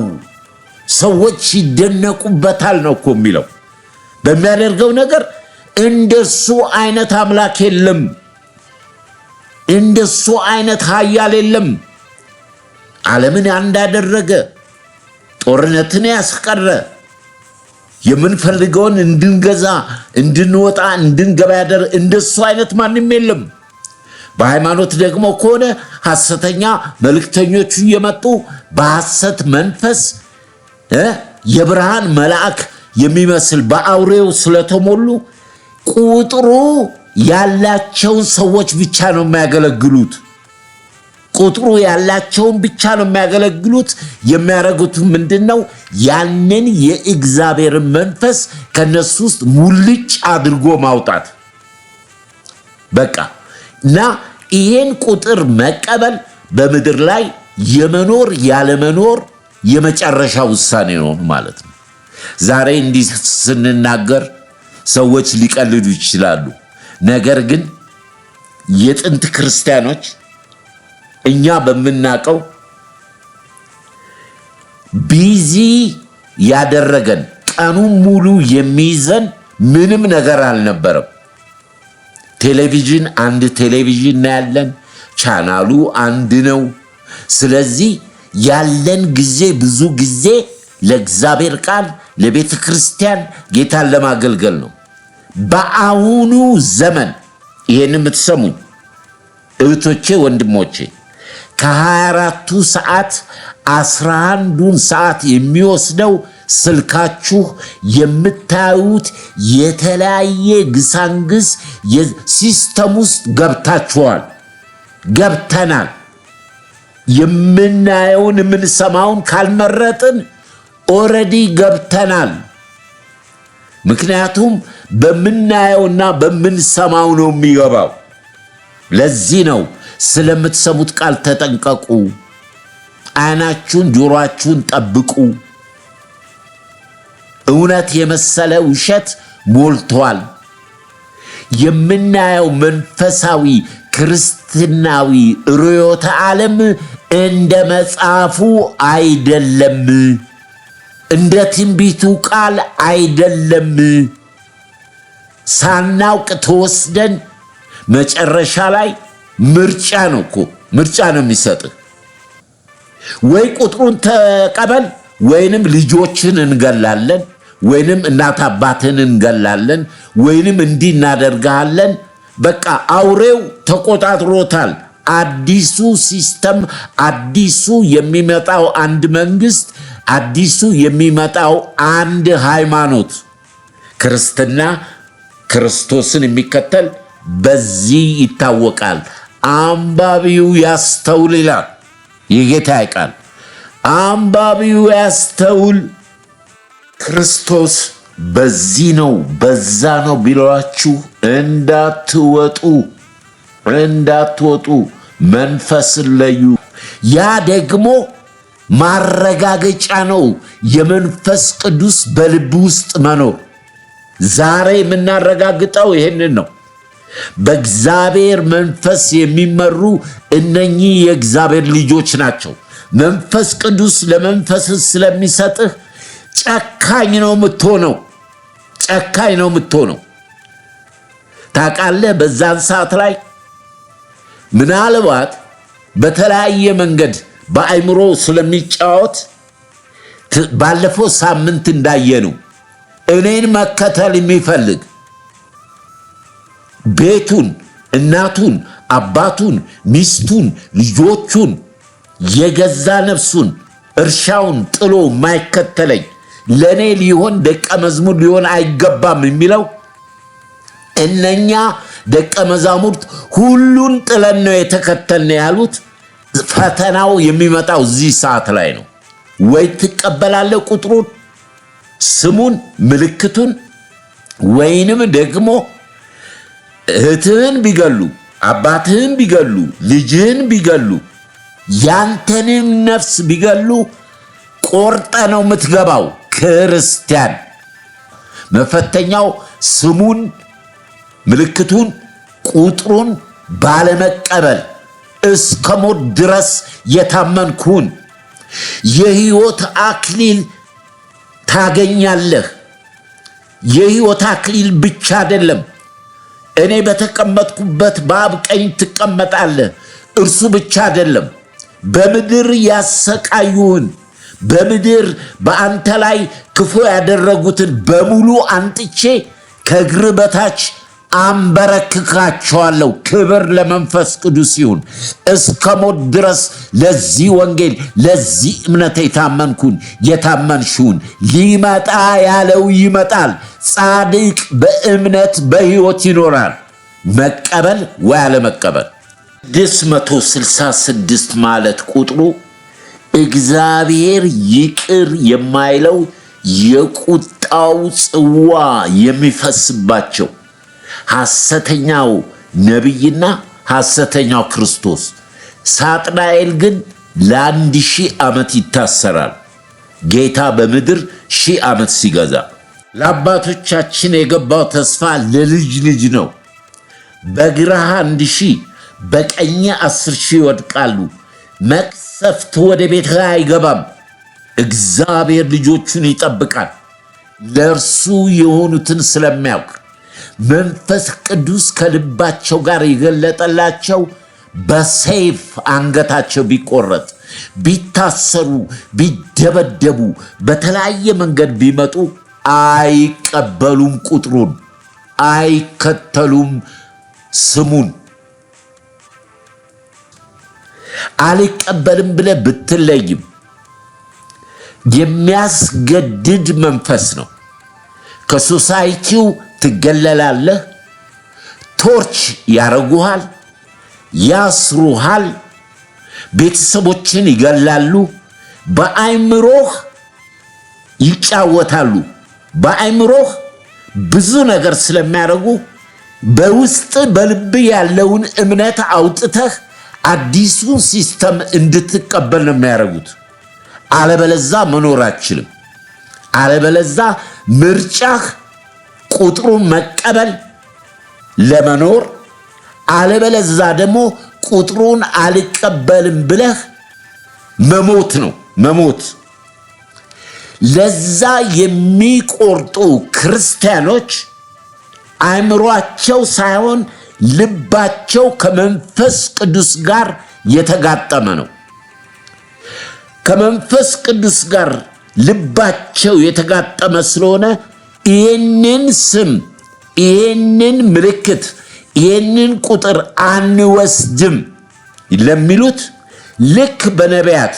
ሰዎች ይደነቁበታል ነው እኮ የሚለው። በሚያደርገው ነገር እንደሱ አይነት አምላክ የለም፣ እንደሱ አይነት ኃያል የለም። ዓለምን እንዳደረገ ጦርነትን ያስቀረ የምንፈልገውን እንድንገዛ እንድንወጣ እንድንገባ ያደረገ እንደሱ አይነት ማንም የለም። በሃይማኖት ደግሞ ከሆነ ሐሰተኛ መልእክተኞቹ እየመጡ በሐሰት መንፈስ የብርሃን መልአክ የሚመስል በአውሬው ስለተሞሉ ቁጥሩ ያላቸውን ሰዎች ብቻ ነው የሚያገለግሉት። ቁጥሩ ያላቸውን ብቻ ነው የሚያገለግሉት። የሚያደርጉት ምንድነው? ያንን የእግዚአብሔርን መንፈስ ከነሱ ውስጥ ሙልጭ አድርጎ ማውጣት በቃ። እና ይሄን ቁጥር መቀበል በምድር ላይ የመኖር ያለመኖር የመጨረሻ ውሳኔ ነው ማለት ነው። ዛሬ እንዲህ ስንናገር ሰዎች ሊቀልዱ ይችላሉ። ነገር ግን የጥንት ክርስቲያኖች እኛ በምናቀው ቢዚ ያደረገን ቀኑን ሙሉ የሚይዘን ምንም ነገር አልነበረም። ቴሌቪዥን አንድ ቴሌቪዥን ያለን፣ ቻናሉ አንድ ነው። ስለዚህ ያለን ጊዜ ብዙ ጊዜ ለእግዚአብሔር ቃል ለቤተ ክርስቲያን ጌታን ለማገልገል ነው። በአሁኑ ዘመን ይሄን የምትሰሙኝ እህቶቼ ወንድሞቼ ከ24ቱ ሰዓት 11ዱን ሰዓት የሚወስደው ስልካችሁ የምታዩት የተለያየ ግሳንግስ ሲስተም ውስጥ ገብተናል። የምናየውን የምንሰማውን ካልመረጥን ኦልሬዲ ገብተናል። ምክንያቱም በምናየውና በምንሰማው ነው የሚገባው። ለዚህ ነው ስለምትሰሙት ቃል ተጠንቀቁ፣ ዓይናችሁን ጆሮአችሁን ጠብቁ። እውነት የመሰለ ውሸት ሞልቷል። የምናየው መንፈሳዊ ክርስትናዊ ርዕዮተ ዓለም እንደ መጽሐፉ አይደለም፣ እንደ ትንቢቱ ቃል አይደለም። ሳናውቅ ተወስደን መጨረሻ ላይ ምርጫ ነው የሚሰጥህ። ወይ ቁጥሩን ተቀበል ወይንም ልጆችን እንገላለን፣ ወይንም እናት አባትን እንገላለን፣ ወይንም እንዲህ እናደርጋለን። በቃ አውሬው ተቆጣጥሮታል። አዲሱ ሲስተም፣ አዲሱ የሚመጣው አንድ መንግስት፣ አዲሱ የሚመጣው አንድ ሃይማኖት ክርስትና ክርስቶስን የሚከተል በዚህ ይታወቃል። አንባቢው ያስተውል ይላል የጌታ ቃል። አንባቢው ያስተውል። ክርስቶስ በዚህ ነው በዛ ነው ቢሏችሁ እንዳትወጡ መንፈስን ለዩ። ያ ደግሞ ማረጋገጫ ነው የመንፈስ ቅዱስ በልብ ውስጥ መኖር። ዛሬ የምናረጋግጠው ይህንን ነው። በእግዚአብሔር መንፈስ የሚመሩ እነኚህ የእግዚአብሔር ልጆች ናቸው። መንፈስ ቅዱስ ለመንፈስ ስለሚሰጥህ ጨካኝ ነው የምትሆነው። ታውቃለህ፣ በዛን ሰዓት ላይ ምናልባት በተለያየ መንገድ በአእምሮ ስለሚጫወት ባለፈው ሳምንት እንዳየነው እኔን መከተል የሚፈልግ ቤቱን፣ እናቱን፣ አባቱን፣ ሚስቱን፣ ልጆቹን፣ የገዛ ነፍሱን፣ እርሻውን ጥሎ የማይከተለኝ ለእኔ ሊሆን ደቀ መዝሙር ሊሆን አይገባም የሚለው እነኛ ደቀ መዛሙርት ሁሉን ጥለን ነው የተከተልን ያሉት። ፈተናው የሚመጣው እዚህ ሰዓት ላይ ነው። ወይ ትቀበላለህ ቁጥሩን፣ ስሙን፣ ምልክቱን፣ ወይንም ደግሞ እህትህን ቢገሉ፣ አባትህን ቢገሉ፣ ልጅህን ቢገሉ፣ ያንተንም ነፍስ ቢገሉ ቆርጠ ነው የምትገባው። ክርስቲያን መፈተኛው ስሙን፣ ምልክቱን፣ ቁጥሩን ባለመቀበል እስከ ሞት ድረስ የታመንኩን የሕይወት አክሊል ታገኛለህ። የሕይወት አክሊል ብቻ አይደለም፣ እኔ በተቀመጥኩበት በአብ ቀኝ ትቀመጣለህ። እርሱ ብቻ አይደለም፣ በምድር ያሰቃዩህን፣ በምድር በአንተ ላይ ክፉ ያደረጉትን በሙሉ አንጥቼ ከእግር በታች አንበረክካቸዋለሁ። ክብር ለመንፈስ ቅዱስ ይሁን። እስከ ሞት ድረስ ለዚህ ወንጌል ለዚህ እምነት የታመንሽውን ሊመጣ ያለው ይመጣል። ጻድቅ በእምነት በሕይወት ይኖራል። መቀበል ወይ አለመቀበል። 666 ማለት ቁጥሩ እግዚአብሔር ይቅር የማይለው የቁጣው ጽዋ የሚፈስባቸው ሐሰተኛው ነቢይና ሐሰተኛው ክርስቶስ። ሳጥናኤል ግን ለ1000 ዓመት ይታሰራል። ጌታ በምድር 1000 ዓመት ሲገዛ ለአባቶቻችን የገባው ተስፋ ለልጅ ልጅ ነው። በግራህ 1000 በቀኝ 10,000 ይወድቃሉ። መቅሰፍት ወደ ቤትህ አይገባም። እግዚአብሔር ልጆቹን ይጠብቃል፣ ለእርሱ የሆኑትን ስለሚያውቅ። መንፈስ ቅዱስ ከልባቸው ጋር የገለጠላቸው በሰይፍ አንገታቸው ቢቆረጥ፣ ቢታሰሩ፣ ቢደበደቡ፣ በተለያየ መንገድ ቢመጡ አይቀበሉም። ቁጥሩን አይከተሉም። ስሙን አልቀበልም ብለህ ብትለይም የሚያስገድድ መንፈስ ነው። ከሶሳይቲው ትገለላለህ። ቶርች ያረጉሃል፣ ያስሩሃል፣ ቤተሰቦችን ይገላሉ። በአእምሮህ ይጫወታሉ። በአእምሮህ ብዙ ነገር ስለሚያደርጉ በውስጥ በልብ ያለውን እምነት አውጥተህ አዲሱን ሲስተም እንድትቀበል ነው የሚያደርጉት። አለበለዛ መኖር አትችልም። አለበለዛ ምርጫህ ቁጥሩን መቀበል ለመኖር፣ አለበለዛ ደግሞ ቁጥሩን አልቀበልም ብለህ መሞት ነው። መሞት ለዛ የሚቆርጡ ክርስቲያኖች አእምሯቸው ሳይሆን ልባቸው ከመንፈስ ቅዱስ ጋር የተጋጠመ ነው። ከመንፈስ ቅዱስ ጋር ልባቸው የተጋጠመ ስለሆነ ይህንን ስም፣ ይህንን ምልክት፣ ይህንን ቁጥር አንወስድም ለሚሉት ልክ በነቢያት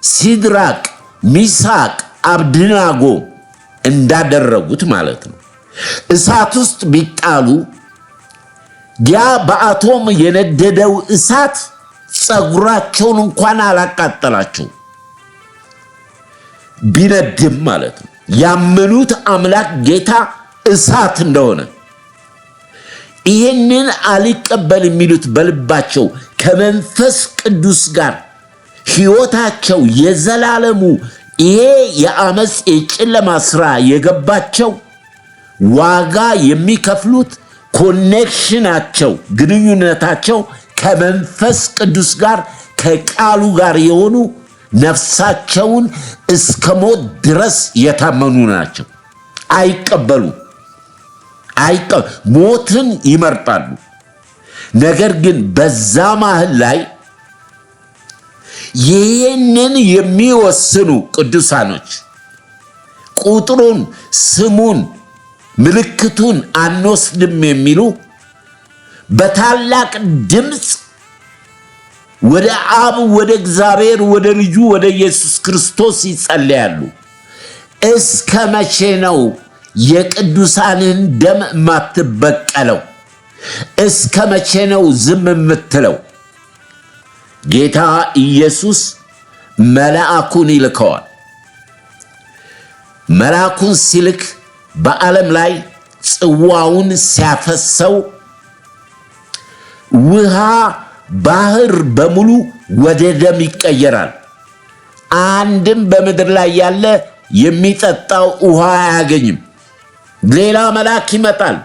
ሲድራቅ፣ ሚሳቅ፣ አብድናጎ እንዳደረጉት ማለት ነው። እሳት ውስጥ ቢጣሉ ያ በአቶም የነደደው እሳት ጸጉራቸውን እንኳን አላቃጠላቸው ቢነድም ማለት ነው። ያመኑት አምላክ ጌታ እሳት እንደሆነ ይህንን አልቀበል የሚሉት በልባቸው ከመንፈስ ቅዱስ ጋር ሕይወታቸው የዘላለሙ ይሄ የአመፅ የጨለማ ሥራ የገባቸው ዋጋ የሚከፍሉት ኮኔክሽናቸው ግንኙነታቸው ከመንፈስ ቅዱስ ጋር ከቃሉ ጋር የሆኑ ነፍሳቸውን እስከ ሞት ድረስ የታመኑ ናቸው። አይቀበሉ ሞትን ይመርጣሉ። ነገር ግን በዛ መሃል ላይ ይህንን የሚወስኑ ቅዱሳኖች ቁጥሩን፣ ስሙን፣ ምልክቱን አንወስድም የሚሉ በታላቅ ድምፅ ወደ አብ ወደ እግዚአብሔር ወደ ልጁ ወደ ኢየሱስ ክርስቶስ ይጸልያሉ። እስከ መቼ ነው የቅዱሳንን ደም የማትበቀለው? እስከ መቼ ነው ዝም የምትለው? ጌታ ኢየሱስ መልአኩን ይልከዋል። መልአኩን ሲልክ በዓለም ላይ ጽዋውን ሲያፈሰው ውሃ ባህር በሙሉ ወደ ደም ይቀየራል። አንድም በምድር ላይ ያለ የሚጠጣው ውሃ አያገኝም። ሌላ መልአክ ይመጣል።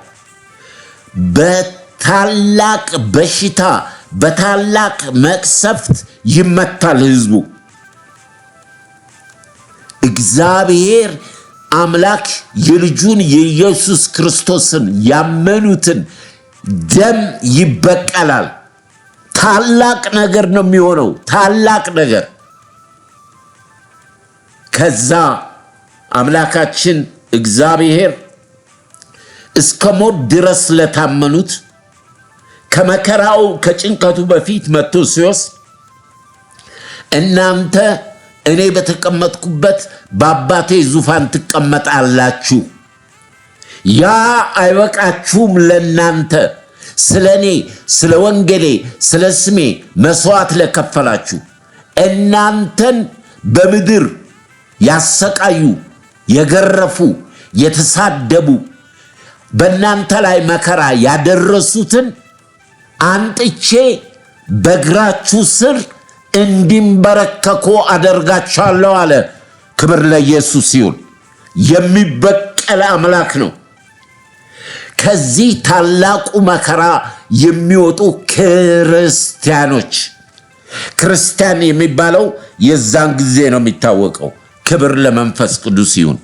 በታላቅ በሽታ በታላቅ መቅሰፍት ይመታል ህዝቡ። እግዚአብሔር አምላክ የልጁን የኢየሱስ ክርስቶስን ያመኑትን ደም ይበቀላል። ታላቅ ነገር ነው የሚሆነው፣ ታላቅ ነገር። ከዛ አምላካችን እግዚአብሔር እስከ ሞት ድረስ ለታመኑት ከመከራው ከጭንቀቱ በፊት መጥቶ ሲወስድ እናንተ እኔ በተቀመጥኩበት በአባቴ ዙፋን ትቀመጣላችሁ። ያ አይበቃችሁም? ለናንተ ስለኔ ስለ ወንጌሌ ስለ ስሜ መስዋዕት ለከፈላችሁ እናንተን በምድር ያሰቃዩ የገረፉ የተሳደቡ በእናንተ ላይ መከራ ያደረሱትን አንጥቼ በእግራችሁ ስር እንዲንበረከኩ አደርጋቸዋለሁ አለ። ክብር ለኢየሱስ ይሁን። የሚበቀል አምላክ ነው። ከዚህ ታላቁ መከራ የሚወጡ ክርስቲያኖች፣ ክርስቲያን የሚባለው የዛን ጊዜ ነው የሚታወቀው። ክብር ለመንፈስ ቅዱስ ይሁን።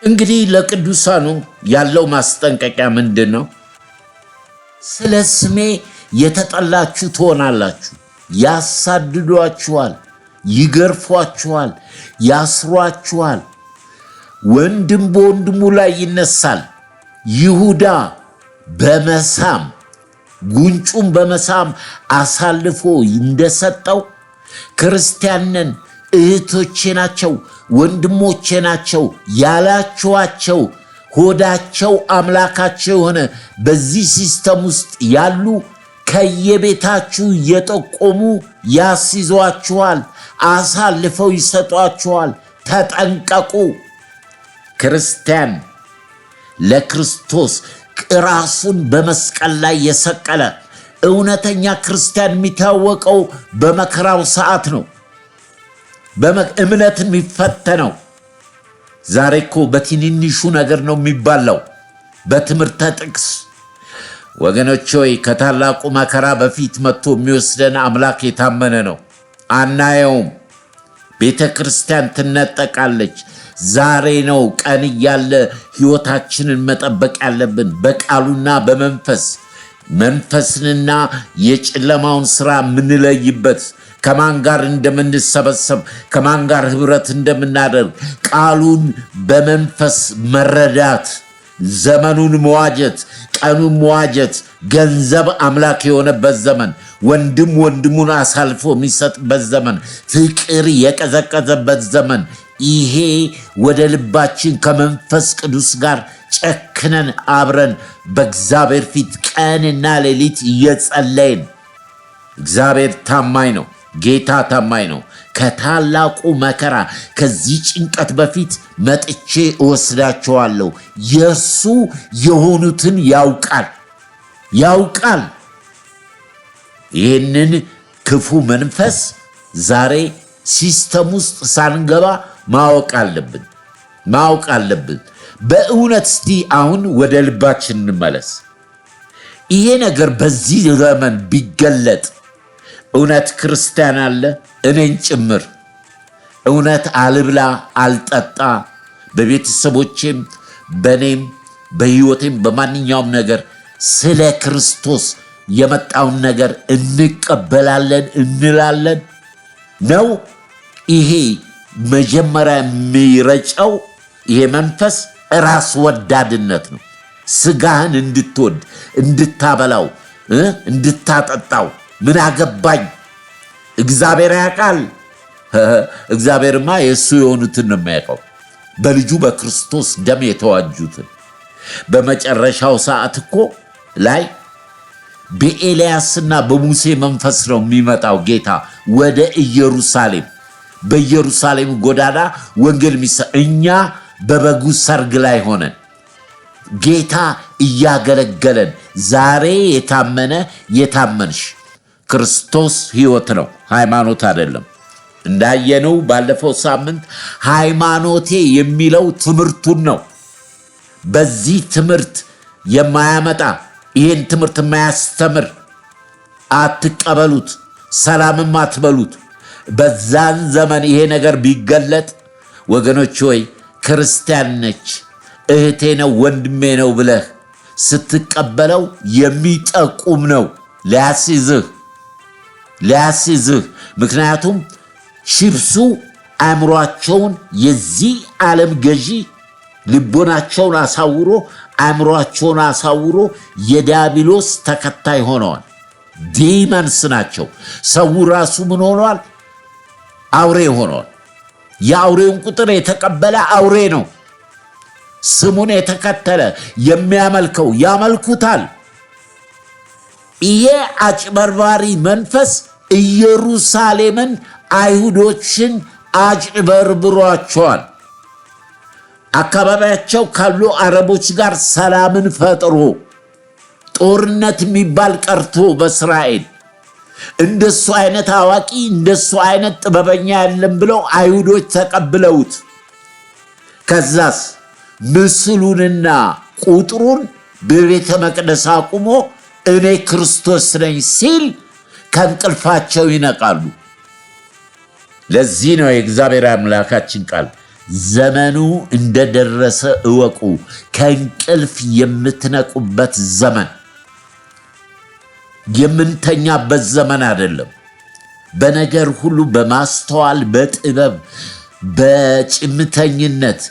እንግዲህ ለቅዱሳኑ ያለው ማስጠንቀቂያ ምንድን ነው? ስለ ስሜ የተጠላችሁ ትሆናላችሁ። ያሳድዷችኋል፣ ይገርፏችኋል፣ ያስሯችኋል። ወንድም በወንድሙ ላይ ይነሳል። ይሁዳ በመሳም ጉንጩን በመሳም አሳልፎ እንደሰጠው ክርስቲያንን እህቶቼ ናቸው ወንድሞቼ ናቸው ያላችኋቸው ሆዳቸው አምላካቸው የሆነ በዚህ ሲስተም ውስጥ ያሉ ከየቤታችሁ እየጠቆሙ ያስይዟችኋል፣ አሳልፈው ይሰጧችኋል። ተጠንቀቁ። ክርስቲያን ለክርስቶስ ራሱን በመስቀል ላይ የሰቀለ እውነተኛ ክርስቲያን የሚታወቀው በመከራው ሰዓት ነው። እምነት የሚፈተነው ዛሬ እኮ በትንንሹ ነገር ነው የሚባለው፣ በትምህርተ ጥቅስ። ወገኖች ሆይ ከታላቁ መከራ በፊት መጥቶ የሚወስደን አምላክ የታመነ ነው። አናየውም። ቤተ ክርስቲያን ትነጠቃለች። ዛሬ ነው ቀን እያለ ሕይወታችንን መጠበቅ ያለብን በቃሉና በመንፈስ መንፈስንና የጨለማውን ሥራ የምንለይበት ከማን ጋር እንደምንሰበሰብ ከማን ጋር ኅብረት እንደምናደርግ ቃሉን በመንፈስ መረዳት፣ ዘመኑን መዋጀት፣ ቀኑን መዋጀት ገንዘብ አምላክ የሆነበት ዘመን፣ ወንድም ወንድሙን አሳልፎ የሚሰጥበት ዘመን፣ ፍቅር የቀዘቀዘበት ዘመን። ይሄ ወደ ልባችን ከመንፈስ ቅዱስ ጋር ጨክነን አብረን በእግዚአብሔር ፊት ቀንና ሌሊት እየጸለይን፣ እግዚአብሔር ታማኝ ነው። ጌታ ታማኝ ነው። ከታላቁ መከራ ከዚህ ጭንቀት በፊት መጥቼ እወስዳቸዋለሁ። የእርሱ የሆኑትን ያውቃል። ይህንን ክፉ መንፈስ ዛሬ ሲስተም ውስጥ ሳንገባ ማወቅ አለብን። በእውነት እስቲ አሁን ወደ ልባችን እንመለስ። ይሄ ነገር በዚህ ዘመን ቢገለጥ እውነት ክርስቲያን አለ እኔን ጭምር እውነት አልብላ አልጠጣ በቤተሰቦቼም በኔም በሕይወቴም በማንኛውም ነገር ስለ ክርስቶስ የመጣውን ነገር እንቀበላለን እንላለን ነው? ይሄ መጀመሪያ የሚረጨው ይሄ መንፈስ ራስ ወዳድነት ነው። ስጋህን እንድትወድ እንድታበላው እንድታጠጣው ምን አገባኝ? እግዚአብሔር ያውቃል። እግዚአብሔርማ የእሱ የሆኑትን ነው የሚያውቀው፣ በልጁ በክርስቶስ ደም የተዋጁትን። በመጨረሻው ሰዓት እኮ ላይ በኤልያስና በሙሴ መንፈስ ነው የሚመጣው ጌታ ወደ ኢየሩሳሌም። በኢየሩሳሌም ጎዳና ወንጌል እኛ በበጉ ሰርግ ላይ ሆነን ጌታ እያገለገለን ዛሬ የታመንሽ ክርስቶስ ሕይወት ነው፣ ሃይማኖት አይደለም። እንዳየነው ባለፈው ሳምንት ሃይማኖቴ የሚለው ትምህርቱን ነው። በዚህ ትምህርት የማያመጣ ይህን ትምህርት የማያስተምር አትቀበሉት፣ ሰላምም አትበሉት። በዛን ዘመን ይሄ ነገር ቢገለጥ ወገኖች ሆይ ክርስቲያን ነች እህቴ ነው ወንድሜ ነው ብለህ ስትቀበለው የሚጠቁም ነው ሊያስይዝህ። ምክንያቱም ቺፕሱ አእምሯቸውን የዚህ ዓለም ገዢ ልቦናቸውን አሳውሮ አእምሯቸውን አሳውሮ የዲያብሎስ ተከታይ ሆነዋል። ዲመንስ ናቸው። ሰው ራሱ ምን ሆኗል? አውሬ ሆኗል። የአውሬውን ቁጥር የተቀበለ አውሬ ነው። ስሙን የተከተለ የሚያመልከው ያመልኩታል። ይሄ አጭበርባሪ መንፈስ ኢየሩሳሌምን አይሁዶችን አጭበርብሯቸዋል። አካባቢያቸው ካሉ አረቦች ጋር ሰላምን ፈጥሮ ጦርነት የሚባል ቀርቶ በእስራኤል እንደሱ አይነት አዋቂ እንደሱ አይነት ጥበበኛ የለም ብለው አይሁዶች ተቀብለውት ከዛስ ምስሉንና ቁጥሩን በቤተ መቅደስ አቁሞ እኔ ክርስቶስ ነኝ ሲል ከእንቅልፋቸው ይነቃሉ። ለዚህ ነው የእግዚአብሔር አምላካችን ቃል ዘመኑ እንደደረሰ እወቁ፣ ከእንቅልፍ የምትነቁበት ዘመን። የምንተኛበት ዘመን አይደለም። በነገር ሁሉ በማስተዋል በጥበብ በጭምተኝነት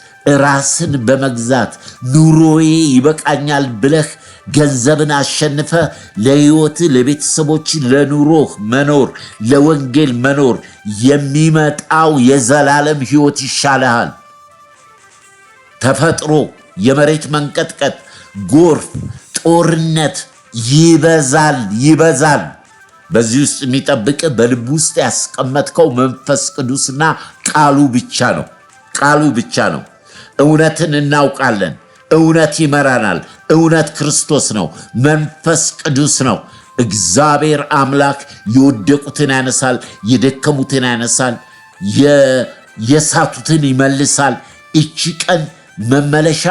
ራስን በመግዛት ኑሮዬ ይበቃኛል ብለህ ገንዘብን አሸንፈ ለሕይወት ለቤተሰቦች ለኑሮህ መኖር ለወንጌል መኖር የሚመጣው የዘላለም ሕይወት ይሻልሃል። ተፈጥሮ የመሬት መንቀጥቀጥ፣ ጎርፍ፣ ጦርነት ይበዛል። በዚህ ውስጥ የሚጠብቅ በልብ ውስጥ ያስቀመጥከው መንፈስ ቅዱስና ቃሉ ብቻ ነው። እውነትን እናውቃለን። እውነት ይመራናል። እውነት ክርስቶስ ነው። መንፈስ ቅዱስ ነው። እግዚአብሔር አምላክ የወደቁትን ያነሳል፣ የደከሙትን ያነሳል፣ የሳቱትን ይመልሳል። እቺ ቀን መመለሻ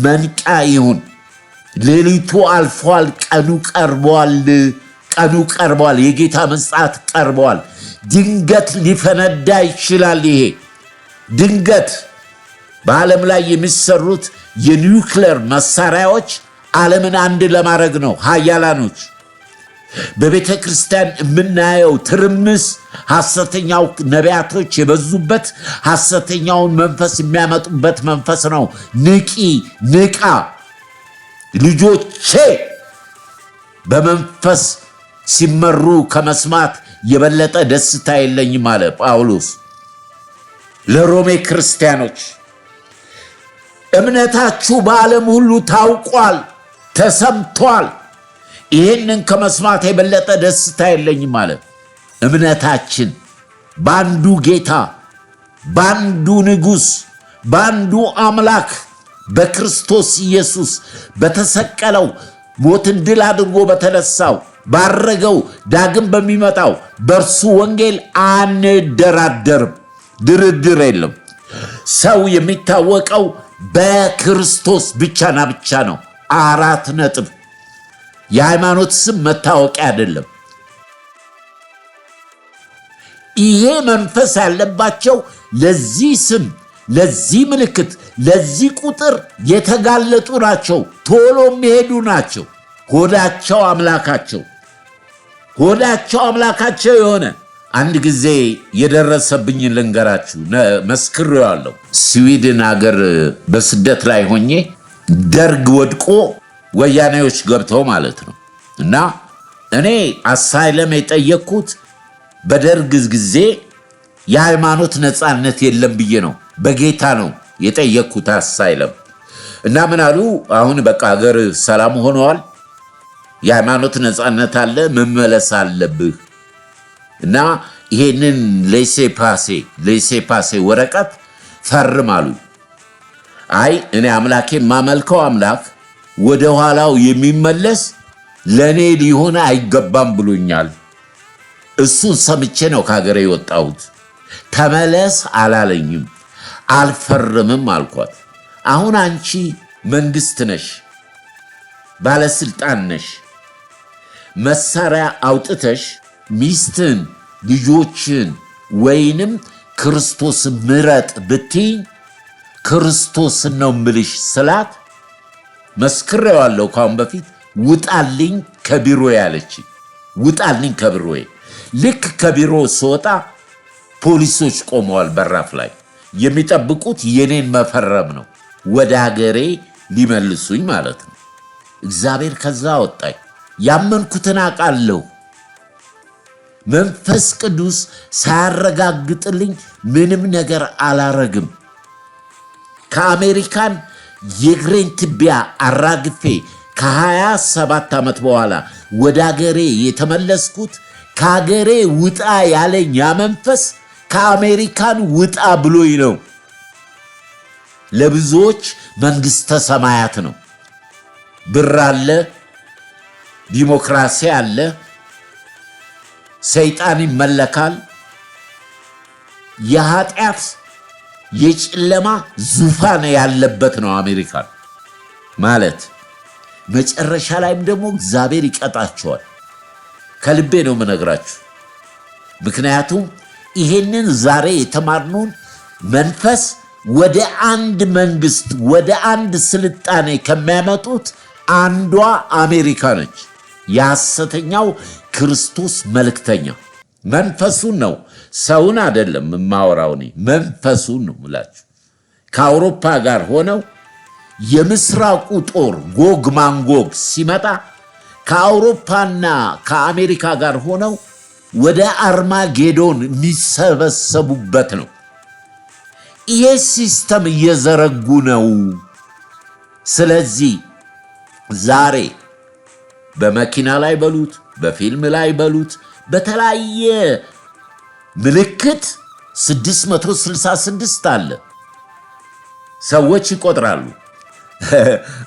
መንቃ ይሁን። ሌሊቱ አልፏል፣ ቀኑ ቀርቧል። የጌታ ምጽአት ቀርቧል። ድንገት ሊፈነዳ ይችላል። ይሄ ድንገት በዓለም ላይ የሚሰሩት የኒውክሌር መሳሪያዎች ዓለምን አንድ ለማድረግ ነው። ኃያላኖች በቤተ ክርስቲያን የምናየው ትርምስ ሐሰተኛው ነቢያቶች የበዙበት ሐሰተኛውን መንፈስ የሚያመጡበት መንፈስ ነው። ንቃ ልጆቼ። በመንፈስ ሲመሩ ከመስማት የበለጠ ደስታ የለኝም አለ ጳውሎስ ለሮሜ ክርስቲያኖች። እምነታችሁ በዓለም ሁሉ ታውቋል፣ ተሰምቷል። ይህንን ከመስማት የበለጠ ደስታ የለኝም አለ። እምነታችን በአንዱ ጌታ፣ በአንዱ ንጉሥ፣ በአንዱ አምላክ በክርስቶስ ኢየሱስ በተሰቀለው ሞትን ድል አድርጎ በተነሳው ባረገው ዳግም በሚመጣው በእርሱ ወንጌል አንደራደርም። ድርድር የለም። ሰው የሚታወቀው በክርስቶስ ብቻና ብቻ ነው። 4 ነጥብ። የሃይማኖት ስም መታወቂያ አይደለም። ይሄ መንፈስ ያለባቸው ለዚህ ስም፣ ለዚህ ምልክት፣ ለዚህ ቁጥር የተጋለጡ ናቸው። ቶሎ የሚሄዱ ናቸው። ሆዳቸው አምላካቸው የሆነ አንድ ጊዜ የደረሰብኝ ልንገራችሁ። መስክሬዋለሁ። ስዊድን ሀገር በስደት ላይ ሆኜ ደርግ ወድቆ ወያኔዎች ገብተው ማለት ነው። እና እኔ አሳይለም የጠየቅኩት በደርግ ጊዜ የሃይማኖት ነፃነት የለም ብዬ ነው። በጌታ ነው የጠየቅኩት አሳይለም። እና ምን አሉ? አሁን በቃ ሀገር ሰላም ሆነዋል፣ የሃይማኖት ነፃነት አለ፣ መመለስ አለብህ እና ይሄንን ሌሴፓሴ ወረቀት ፈርም አሉ። አይ እኔ አምላኬ የማመልከው አምላክ ወደ ኋላው የሚመለስ ለእኔ ሊሆን አይገባም ብሎኛል። እሱን ሰምቼ ነው ከሀገሬ የወጣሁት። ተመለስ አላለኝም፣ አልፈርምም አልኳት። አሁን አንቺ መንግስት ነሽ፣ ባለስልጣን ነሽ። መሳሪያ አውጥተሽ ሚስትን ልጆችን ወይንም ክርስቶስ ምረጥ ብትይ ክርስቶስን ነው ምልሽ ስላት መስክሬዋለሁ። ካሁን በፊት ውጣልኝ ከቢሮ ያለች ውጣልኝ ከቢሮዬ። ልክ ከቢሮ ስወጣ ፖሊሶች ቆመዋል በራፍ ላይ የሚጠብቁት የኔን መፈረም ነው፣ ወደ ሀገሬ ሊመልሱኝ ማለት ነው። እግዚአብሔር ከዛ ወጣኝ። ያመንኩትን አውቃለሁ። መንፈስ ቅዱስ ሳያረጋግጥልኝ ምንም ነገር አላረግም። ከአሜሪካን የእግሬን ትቢያ አራግፌ ከ27 ዓመት በኋላ ወደ ሀገሬ የተመለስኩት ከሀገሬ ውጣ ያለኝ ያ መንፈስ ከአሜሪካን ውጣ ብሎኝ ነው። ለብዙዎች መንግሥተ ሰማያት ነው። ብር አለ፣ ዲሞክራሲ አለ፣ ሰይጣን ይመለካል። የኃጢአት የጨለማ ዙፋን ያለበት ነው አሜሪካን ማለት። መጨረሻ ላይም ደግሞ እግዚአብሔር ይቀጣቸዋል። ከልቤ ነው የምነግራችሁ። ምክንያቱም ይሄንን ዛሬ የተማርነውን መንፈስ ወደ አንድ መንግስት ወደ አንድ ስልጣኔ ከሚያመጡት አንዷ አሜሪካ ነች። የሐሰተኛው ክርስቶስ መልእክተኛ መንፈሱን ነው፣ ሰውን አይደለም የማወራው እኔ መንፈሱን ነው የምላችሁ። ከአውሮፓ ጋር ሆነው የምስራቁ ጦር ጎግ ማንጎግ ሲመጣ ከአውሮፓና ከአሜሪካ ጋር ሆነው ወደ አርማጌዶን የሚሰበሰቡበት ነው። ይሄ ሲስተም እየዘረጉ ነው። ስለዚህ ዛሬ በመኪና ላይ በሉት፣ በፊልም ላይ በሉት፣ በተለያየ ምልክት 666 አለ። ሰዎች ይቆጥራሉ።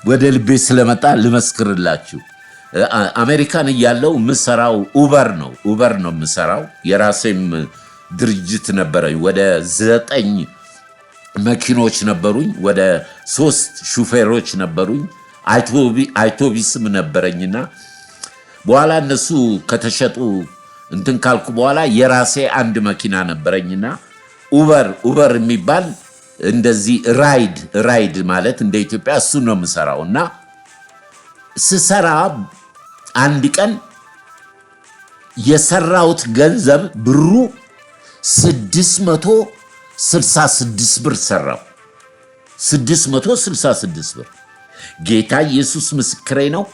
ወደ ልቤ ስለመጣ ልመስክርላችሁ። አሜሪካን እያለው ምሰራው ኡበር ነው የምሰራው። የራሴም ድርጅት ነበረኝ። ወደ 9 መኪኖች ነበሩኝ። ወደ 3 ሹፌሮች ነበሩኝ። አይቶቢስም ነበረኝና በኋላ እነሱ ከተሸጡ እንትን ካልኩ በኋላ የራሴ አንድ መኪና ነበረኝና ኡበር የሚባል እንደዚህ ራይድ ማለት እንደ ኢትዮጵያ እሱ ነው የምሰራው። እና ስሰራ አንድ ቀን የሰራሁት ገንዘብ ብሩ 666 ብር ሰራው። 666 ብር። ጌታ ኢየሱስ ምስክሬ ነው።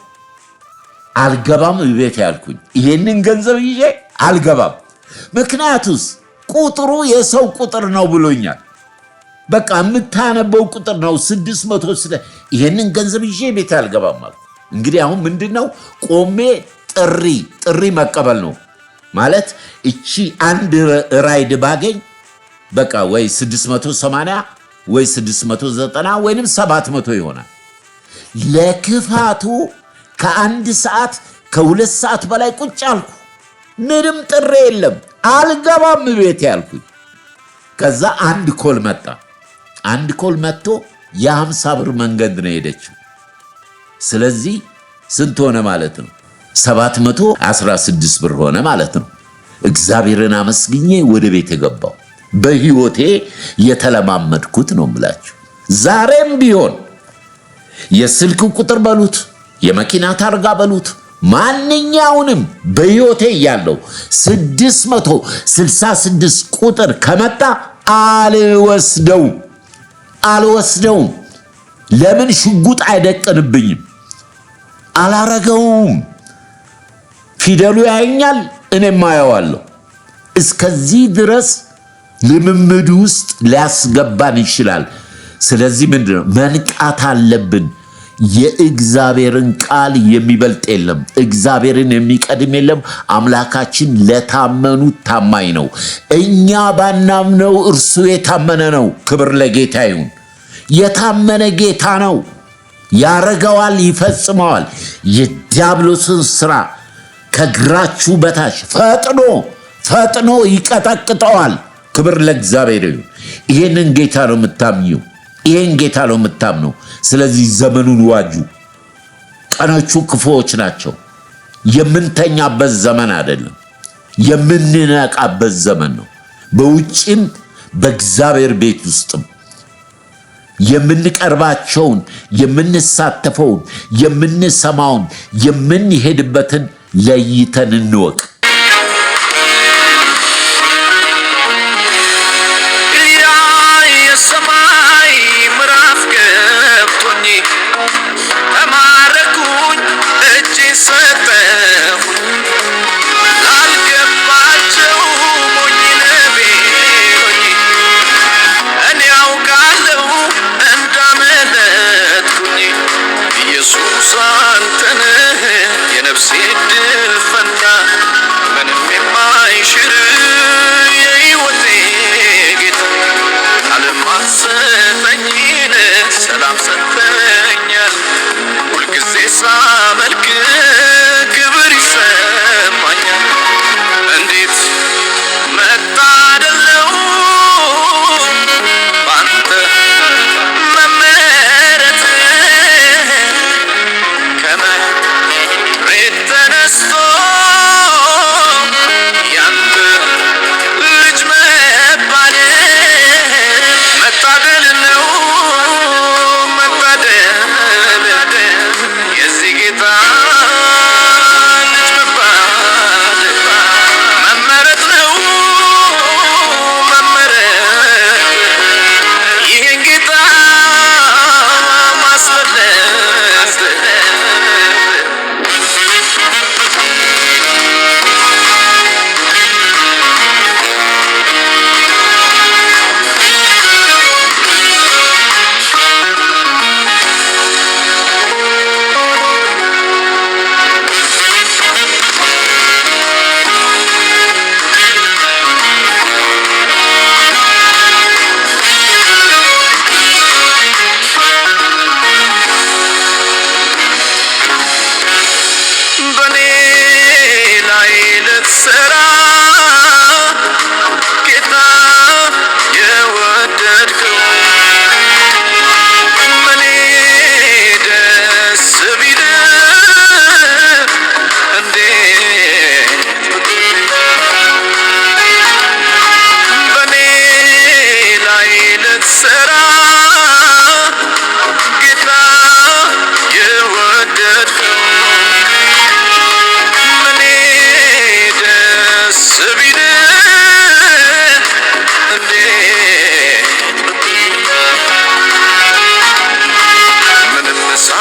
አልገባም ቤት ያልኩኝ ይሄንን ገንዘብ ይዤ አልገባም። ምክንያቱስ ቁጥሩ የሰው ቁጥር ነው ብሎኛል። በቃ የምታነበው ቁጥር ነው 600። ይሄንን ገንዘብ ይዤ ቤት አልገባም ማለት እንግዲህ አሁን ምንድነው ቆሜ ጥሪ መቀበል ነው ማለት። እቺ አንድ ራይድ ባገኝ በቃ ወይ 680 ወይ 690 ወይንም 700 ይሆናል። ለክፋቱ ከ1 ሰዓት ከ2 ሰዓት በላይ ቁጭ አልኩ። ምንም ጥሪ የለም። አልገባም ቤት ያልኩኝ። ከዛ አንድ ኮል መጥቶ የ50 ብር መንገድ ነው ሄደችው። ስለዚህ ስንት ሆነ ማለት ነው? 716 ብር ሆነ ማለት ነው። እግዚአብሔርን አመስግኜ ወደ ቤት የገባው በህይወቴ የተለማመድኩት ነው የምላችሁ። ዛሬም ቢሆን የስልክ ቁጥር በሉት፣ የመኪና ታርጋ በሉት፣ ማንኛውንም በህይወቴ ያለው 666 ቁጥር ከመጣ አልወስደውም። ለምን ሽጉጥ አይደቅንብኝም? አላረገውም። ፊደሉ ያየኛል፣ እኔም አየዋለሁ። እስከዚህ ድረስ ልምምድ ውስጥ ሊያስገባን ይችላል። ስለዚህ ምንድነው መንቃት አለብን። የእግዚአብሔርን ቃል የሚበልጥ የለም። እግዚአብሔርን የሚቀድም የለም። አምላካችን ለታመኑት ታማኝ ነው። እኛ ባናምነው እርሱ የታመነ ነው። ክብር ለጌታ ይሁን። የታመነ ጌታ ነው። ያረገዋል፣ ይፈጽመዋል። የዲያብሎስን ስራ ከግራችሁ በታች ፈጥኖ ይቀጠቅጠዋል። ክብር ለእግዚአብሔር ይሁን። ይሄንን ጌታ ነው የምታምኙ። ይሄን ጌታ ነው የምታምነው። ስለዚህ ዘመኑን ዋጁ። ቀኖቹ ክፉዎች ናቸው። የምንተኛበት ዘመን አይደለም፣ የምንነቃበት ዘመን ነው። በውጭም በእግዚአብሔር ቤት ውስጥም የምንቀርባቸውን፣ የምንሳተፈውን፣ የምንሰማውን፣ የምንሄድበትን ለይተን እንወቅ። ኢየሱስ አንተነህ የነፍሴ ድል ፈንታ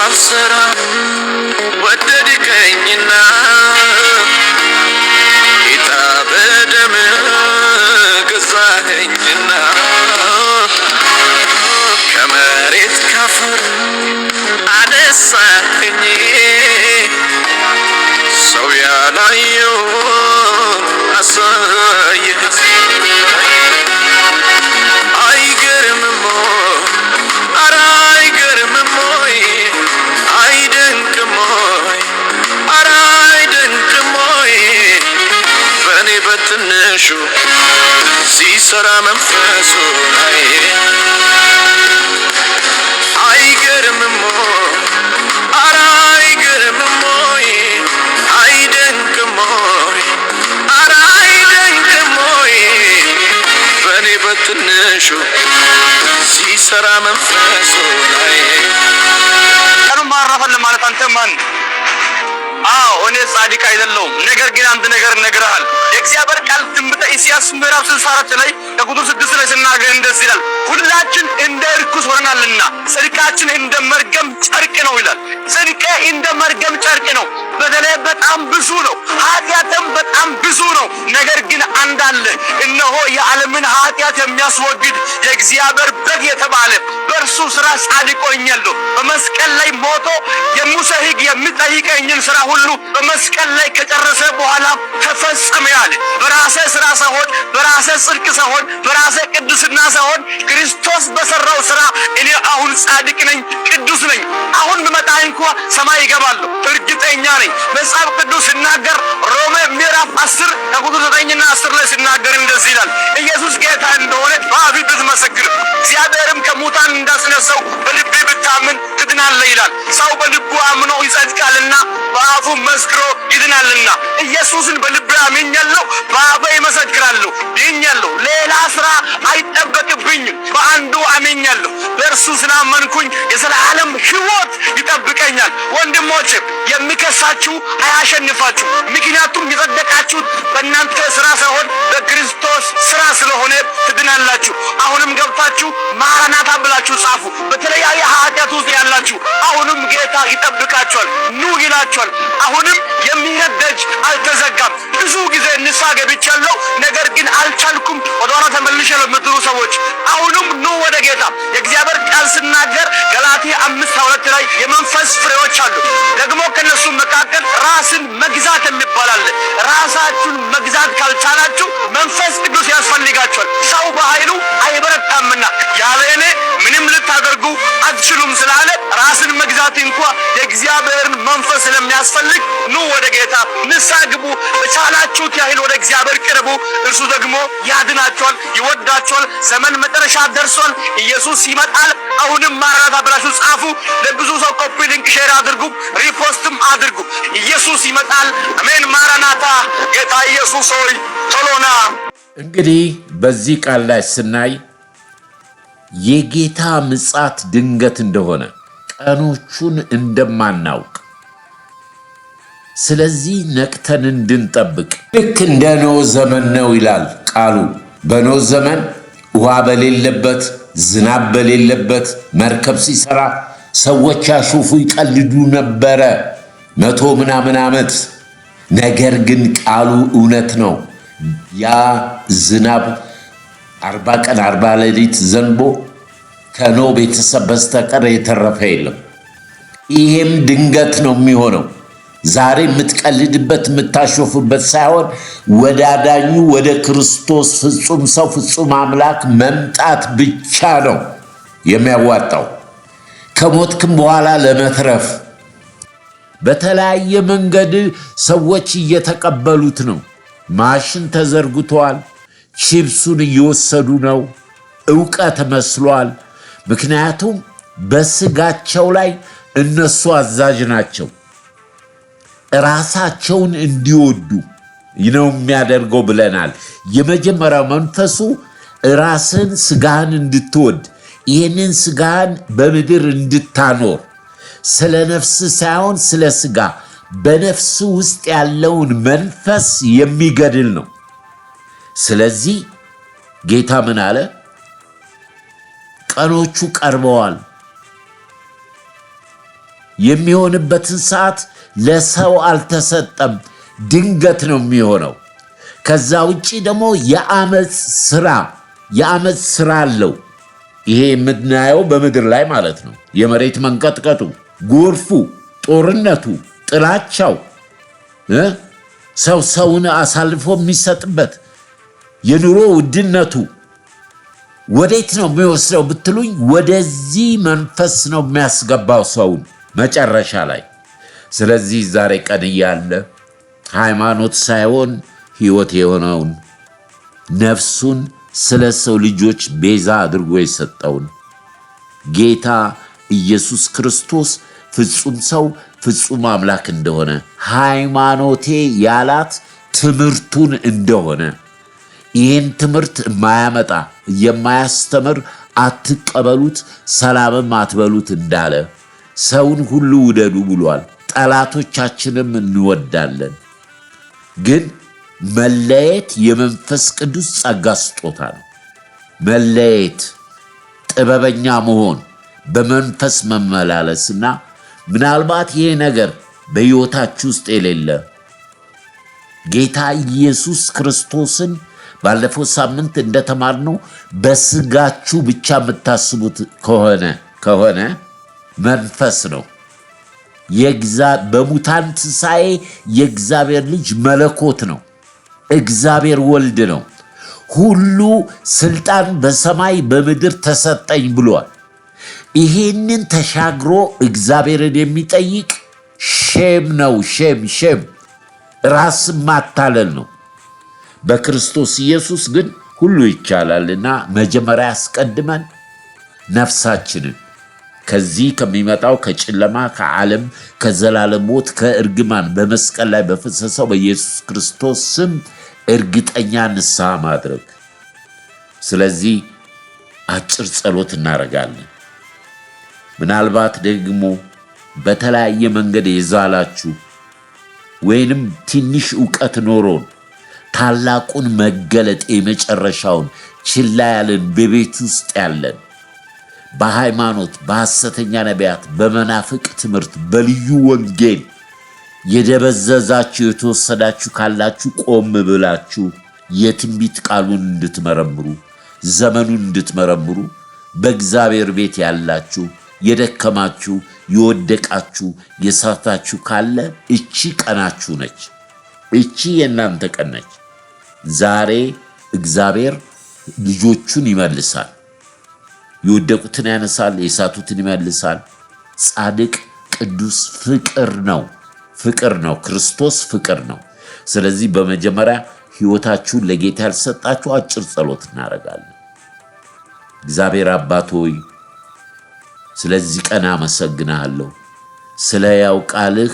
ሳልሰራ ወደድከኝና ጌታ በደም ገዛኸኝና ከመሬት ካፈር አነሳኸኝ ሰው ያላየው አሳየህ አይገርምም ኧረ አይገርምም አይደንቅም ኧረ አይደንቅም በእኔ በትንሹ ሲሰራ መንፈሱ አይገርምም ኧረ አይገርምም አይደንቅም ኧረ አይደንቅም በእኔ በትንሹ ሲሰራ መንፈሱ ቀኑ ማራፈል ማለት አንተ ማን? አዎ እኔ ጻድቅ አይደለሁም። ነገር ግን አንድ ነገር እነግርሃለሁ። የእግዚአብሔር ቃል ትንቢተ ኢሳይያስ ምዕራፍ 64 ላይ ከቁጥር 6 ላይ ሲናገር እንደዚህ ይላል፣ ሁላችን እንደ ርኩስ ሆነናልና ጽድቃችን እንደ መርገም ጨርቅ ነው ይላል። ጽድቄ እንደ መርገም ጨርቅ ነው። በደሌ በጣም ብዙ ነው፣ ኃጢአትም በጣም ብዙ ነው። ነገር ግን አንድ አለ፣ እነሆ የዓለምን ኃጢአት የሚያስወግድ የእግዚአብሔር በግ የተባለ በእርሱ ስራ ጻድቅ ሆኛለሁ። በመስቀል ላይ ሞቶ የሙሴ ሕግ የሚጠይቀኝን ስራ ሁሉ በመስቀል ላይ ከጨረሰ በኋላ ተፈጸመ ያለ በራሴ ስራ ሳይሆን በራሴ ጽድቅ ሳይሆን በራሴ ቅድስና ሳይሆን ክርስቶስ በሰራው ስራ እኔ አሁን ጻድቅ ነኝ፣ ቅዱስ ነኝ። አሁን ብመጣ እንኳን ሰማይ ይገባለሁ፣ እርግጠኛ ነኝ። መጽሐፍ ቅዱስ ሲናገር ሮሜ ምዕራፍ 10 ከቁጥር 9 እና 10 ላይ ሲናገር እንደዚህ ይላል፣ ኢየሱስ ጌታ እንደሆነ በአፍህ ብትመሰክር እግዚአብሔርም ከሙታን እንዳስነሳው በልብ ብታምን ትድናለህ ይላል። ሰው በልቡ አምኖ ይጸድቃልና በአፉ መስክሮ ይድናልና። ኢየሱስን በልቤ አምኛለሁ፣ በአፌ እመሰክራለሁ፣ ድኛለሁ። ሌላ ስራ አይጠበቅብኝም። በአንዱ አምኛለሁ፣ በእርሱ ስላመንኩኝ የዘላለም ሕይወት ይጠብቀኛል። ወንድሞቼ የሚከሳችሁ አያሸንፋችሁ። ምክንያቱም የጸደቃችሁት በእናንተ ስራ ሳይሆን በክርስቶስ ስራ ስለሆነ ትድናላችሁ። አሁንም ገብታችሁ ማራናታ ብላችሁ ጻፉ። በተለያየ ኃጢአት ውስጥ ያላችሁ አሁንም ጌታ ይጠብቃችኋል፣ ኑ ይላችኋል። አሁንም የምህረት ደጅ አልተዘጋም። ብዙ ጊዜ ንስሐ ገብቻለሁ፣ ነገር ግን አልቻልኩም፣ ወደኋላ ተመልሼ ለምትሉ ሰዎች አሁንም ኑ ወደ ጌታ። የእግዚአብሔር ቃል ሲናገር ገላትያ 5:2 ላይ የመንፈስ ፍሬዎች አሉ። ደግሞ ከነሱ መካከል ራስን መግዛት የሚባል አለ። ራሳችሁን መግዛት ካልቻላችሁ መንፈስ ቅዱስ ያስፈልጋችኋል። ሰው በኃይሉ አይበረታምና ያለ እኔ ምንም ልታደርጉ አትችሉም ስላለ ራስን መግዛት እንኳን የእግዚአብሔርን መንፈስ ስለሚያስፈልግ ኑ ወደ ጌታ፣ ንስሐ ግቡ፣ በቻላችሁት ያህል ወደ እግዚአብሔር ቅረቡ። እርሱ ደግሞ ያድናችኋል፣ ይወዳችኋል። ዘመን መጨረሻ ደርሷል። ኢየሱስ ይመጣል። አሁንም ማራናታ ብላችሁ ጻፉ። ለብዙ ሰው ኮፒ ሊንክ ሼር አድርጉ፣ ሪፖስትም አድርጉ። ኢየሱስ ይመጣል። አሜን። ማራናታ። ጌታ ኢየሱስ ሆይ ቶሎና። እንግዲህ በዚህ ቃል ላይ ስናይ የጌታ ምጽአት ድንገት እንደሆነ ቀኖቹን እንደማናውቅ፣ ስለዚህ ነቅተን እንድንጠብቅ ልክ እንደ ኖህ ዘመን ነው ይላል ቃሉ። በኖህ ዘመን ውሃ በሌለበት ዝናብ በሌለበት መርከብ ሲሰራ ሰዎች ያሾፉ ይቀልዱ ነበረ 100 ምናምን ዓመት። ነገር ግን ቃሉ እውነት ነው። ያ ዝናብ 40 ቀን 40 ሌሊት ዘንቦ ከኖህ ቤተሰብ በስተቀር የተረፈ የለም። ይሄም ድንገት ነው የሚሆነው። ዛሬ የምትቀልድበት የምታሾፍበት ሳይሆን ወደ አዳኙ ወደ ክርስቶስ ፍጹም ሰው ፍጹም አምላክ መምጣት ብቻ ነው የሚያዋጣው። ከሞትክም በኋላ ለመትረፍ በተለያየ መንገድ ሰዎች እየተቀበሉት ነው። ማሽን ተዘርግቷል። ቺፕሱን እየወሰዱ ነው። ዕውቀት መስሏል። ምክንያቱም በስጋቸው ላይ እነሱ አዛዥ ናቸው። ራሳቸውን እንዲወዱ ነው የሚያደርገው ብለናል። የመጀመሪያው መንፈሱ ራስን ስጋህን እንድትወድ፣ ይህንን ስጋህን በምድር እንድታኖር፣ ስለ ነፍስ ሳይሆን ስለ ስጋ በነፍስ ውስጥ ያለውን መንፈስ የሚገድል ነው። ስለዚህ ጌታ ምን አለ? ቀኖቹ ቀርበዋል። የሚሆንበትን ሰዓት ለሰው አልተሰጠም። ድንገት ነው የሚሆነው። ከዛ ውጪ ደግሞ የአመጽ ስራ አለው። ይሄ የምናየው በምድር ላይ ማለት ነው። የመሬት መንቀጥቀጡ፣ ጎርፉ፣ ጦርነቱ፣ ጥላቻው፣ ሰውን አሳልፎ የሚሰጥበት የኑሮ ውድነቱ ወዴት ነው የሚወስደው ብትሉኝ፣ ወደዚህ መንፈስ ነው የሚያስገባው ሰውን መጨረሻ ላይ። ስለዚህ ዛሬ ቀን እያለ ሃይማኖት ሳይሆን ሕይወት የሆነውን ነፍሱን ስለ ሰው ልጆች ቤዛ አድርጎ የሰጠውን ጌታ ኢየሱስ ክርስቶስ ፍጹም ሰው ፍጹም አምላክ እንደሆነ ሃይማኖቴ ያላት ትምህርቱን እንደሆነ ይህን ትምህርት የማያመጣ የማያስተምር አትቀበሉት፣ ሰላምም አትበሉት እንዳለ ሰውን ሁሉ ውደዱ ብሏል። ጠላቶቻችንም እንወዳለን። ግን መለየት የመንፈስ ቅዱስ ጸጋ ስጦታ ነው። መለየት፣ ጥበበኛ መሆን፣ በመንፈስ መመላለስና ምናልባት ይሄ ነገር በሕይወታችሁ ውስጥ የሌለ ጌታ ኢየሱስ ክርስቶስን ባለፈው ሳምንት እንደተማርነው በስጋችሁ ብቻ የምታስቡት ከሆነ መንፈስ ነው። በሙታን ትንሣኤ የእግዚአብሔር ልጅ መለኮት ነው። እግዚአብሔር ወልድ ነው። ሁሉ ስልጣን በሰማይ በምድር ተሰጠኝ ብሏል። ይሄንን ተሻግሮ እግዚአብሔርን የሚጠይቅ ሼም ነው። ሼም ራስን ማታለል ነው። በክርስቶስ ኢየሱስ ግን ሁሉ ይቻላልና መጀመሪያ አስቀድመን ነፍሳችንን ከዚህ ከሚመጣው ከጨለማ ከዓለም ከዘላለም ሞት ከእርግማን በመስቀል ላይ በፈሰሰው በኢየሱስ ክርስቶስ ስም እርግጠኛ ንስሐ ማድረግ። ስለዚህ አጭር ጸሎት እናደርጋለን። ምናልባት ደግሞ በተለያየ መንገድ የዛላችሁ ወይንም ትንሽ ዕውቀት ኖሮን ታላቁን መገለጥ የመጨረሻውን ችላ ያለን በቤት ውስጥ ያለን በሃይማኖት በሐሰተኛ ነቢያት በመናፍቅ ትምህርት በልዩ ወንጌል የደበዘዛችሁ የተወሰዳችሁ ካላችሁ ቆም ብላችሁ የትንቢት ቃሉን እንድትመረምሩ ዘመኑን እንድትመረምሩ በእግዚአብሔር ቤት ያላችሁ የደከማችሁ የወደቃችሁ የሳታችሁ ካለ እቺ ቀናችሁ ነች። እቺ የእናንተ ቀን ነች። ዛሬ እግዚአብሔር ልጆቹን ይመልሳል። የወደቁትን ያነሳል፣ የሳቱትን ይመልሳል። ጻድቅ ቅዱስ ፍቅር ነው። ክርስቶስ ፍቅር ነው። ስለዚህ በመጀመሪያ ሕይወታችሁን ለጌታ ያልሰጣችሁ አጭር ጸሎት እናደርጋለን። እግዚአብሔር አባት ሆይ ስለዚህ ቀን አመሰግናለሁ። ስለ ያው ቃልህ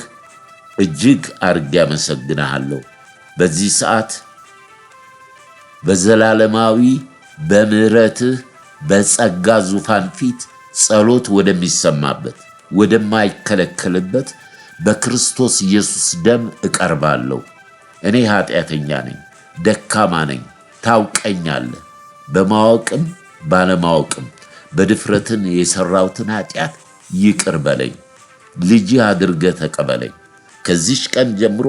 እጅግ አድርጌ አመሰግናለሁ። በዚህ ሰዓት በዘላለማዊ በምህረትህ በጸጋ ዙፋን ፊት ጸሎት ወደሚሰማበት ወደማይከለከልበት በክርስቶስ ኢየሱስ ደም እቀርባለሁ። እኔ ኃጢአተኛ ነኝ፣ ደካማ ነኝ፣ ታውቀኛለህ። በማወቅም ባለማወቅም በድፍረትን የሰራሁትን ኃጢአት ይቅር በለኝ፣ ልጅህ አድርገህ ተቀበለኝ። ከዚች ቀን ጀምሮ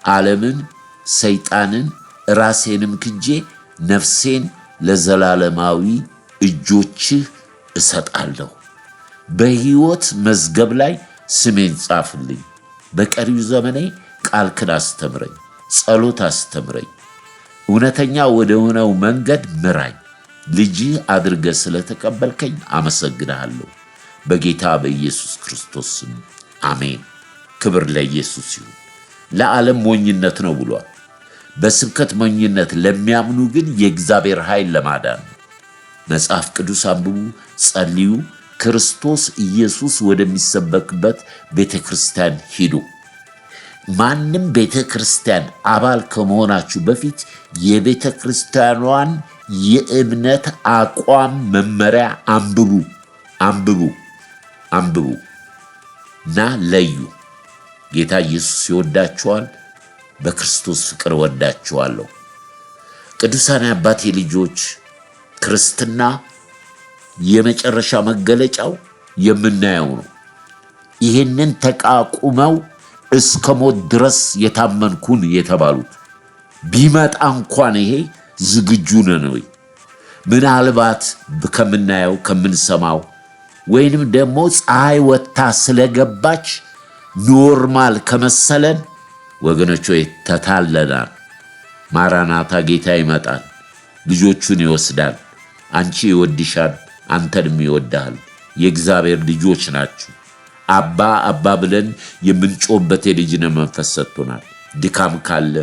ዓለምን፣ ሰይጣንን፣ ራሴንም ክጄ ነፍሴን ለዘላለማዊ እጆችህ እሰጣለሁ። በሕይወት መዝገብ ላይ ስሜን ጻፍልኝ። በቀሪው ዘመኔ ቃልክን አስተምረኝ፣ ጸሎት አስተምረኝ፣ እውነተኛ ወደ ሆነው መንገድ ምራኝ። ልጅህ አድርገህ ስለተቀበልከኝ አመሰግንሃለሁ። በጌታ በኢየሱስ ክርስቶስ ስም አሜን። ክብር ለኢየሱስ ይሁን። ለዓለም ሞኝነት ነው ብሏል። በስብከት ሞኝነት ለሚያምኑ ግን የእግዚአብሔር ኃይል ለማዳን ነው። መጽሐፍ ቅዱስ አንብቡ፣ ጸልዩ። ክርስቶስ ኢየሱስ ወደሚሰበክበት ቤተ ክርስቲያን ሂዱ። ማንም ቤተ ክርስቲያን አባል ከመሆናችሁ በፊት የቤተ ክርስቲያኗን የእምነት አቋም መመሪያ አንብቡ እና ለዩ። ጌታ ኢየሱስ ይወዳችኋል። በክርስቶስ ፍቅር ወዳችኋለሁ። ቅዱሳን አባቴ ልጆች፣ ክርስትና የመጨረሻ መገለጫው የምናየው ነው። ይህንን ተቃቁመው እስከ ሞት ድረስ የታመንኩን የተባሉት ቢመጣ እንኳን ይሄ ዝግጁ ነን ወይ? ምናልባት ከምናየው ከምንሰማው ወይንም ደግሞ ፀሐይ ወጥታ ስለገባች ኖርማል ከመሰለን ወገኖች ሆይ ተታለናል። ማራናታ ጌታ ይመጣል፣ ልጆቹን ይወስዳል። አንቺ ይወድሻል፣ አንተንም ይወዳል። የእግዚአብሔር ልጆች ናችሁ። አባ አባ ብለን የምንጮህበት የልጅነት መንፈስ ሰጥቶናል። ድካም ካለ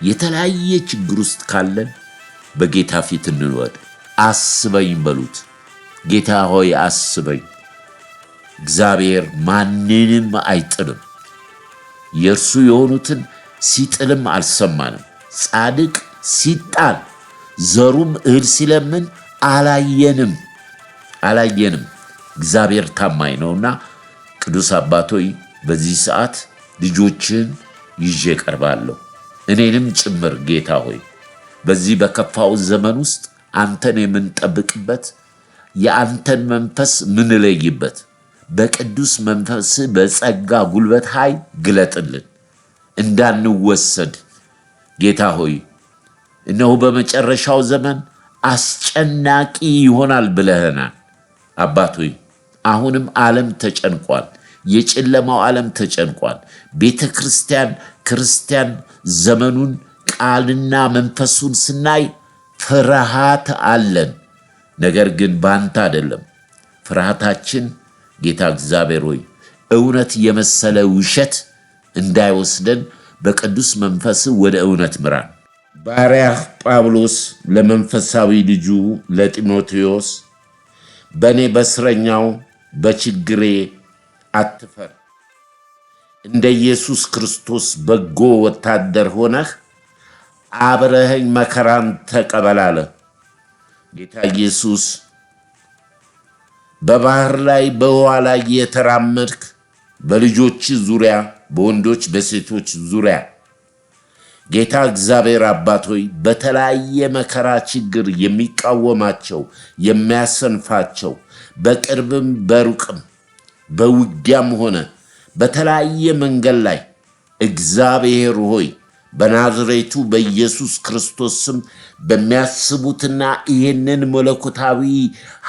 የተለያየ ችግር ውስጥ ካለን በጌታ ፊት እንወድ። አስበኝ በሉት። ጌታ ሆይ አስበኝ። እግዚአብሔር ማንንም አይጥልም። የእርሱ የሆኑትን ሲጥልም አልሰማንም። ጻድቅ ሲጣል ዘሩም እህል ሲለምን አላየንም። እግዚአብሔር ታማኝ ነውና ቅዱስ አባቶይ በዚህ ሰዓት ልጆችን ይዤ ቀርባለሁ፣ እኔንም ጭምር ጌታ ሆይ በዚህ በከፋው ዘመን ውስጥ አንተን የምንጠብቅበት የአንተን መንፈስ ምንለይበት በቅዱስ መንፈስ በጸጋ ጉልበት ኃይል ግለጥልን እንዳንወሰድ ጌታ ሆይ። እነሆ በመጨረሻው ዘመን አስጨናቂ ይሆናል ብለህናል አባቶይ። አሁንም ዓለም ተጨንቋል። የጨለማው ዓለም ተጨንቋል። ቤተ ክርስቲያን ዘመኑን ቃልና መንፈሱን ስናይ ፍርሃት አለን። ነገር ግን ባንተ አይደለም ፍርሃታችን። ጌታ እግዚአብሔር ሆይ እውነት የመሰለ ውሸት እንዳይወስደን በቅዱስ መንፈስ ወደ እውነት ምራን። ባሪያህ ጳውሎስ ለመንፈሳዊ ልጁ ለጢሞቴዎስ በእኔ በእስረኛው በችግሬ አትፈር፣ እንደ ኢየሱስ ክርስቶስ በጎ ወታደር ሆነህ አብረኸኝ መከራን ተቀበል አለ። ጌታ ኢየሱስ በባህር ላይ በውሃ ላይ የተራመድክ በልጆች ዙሪያ በወንዶች በሴቶች ዙሪያ ጌታ እግዚአብሔር አባት ሆይ በተለያየ መከራ ችግር የሚቃወማቸው የሚያሰንፋቸው በቅርብም በሩቅም በውጊያም ሆነ በተለያየ መንገድ ላይ እግዚአብሔር ሆይ በናዝሬቱ በኢየሱስ ክርስቶስ ስም በሚያስቡትና ይህንን መለኮታዊ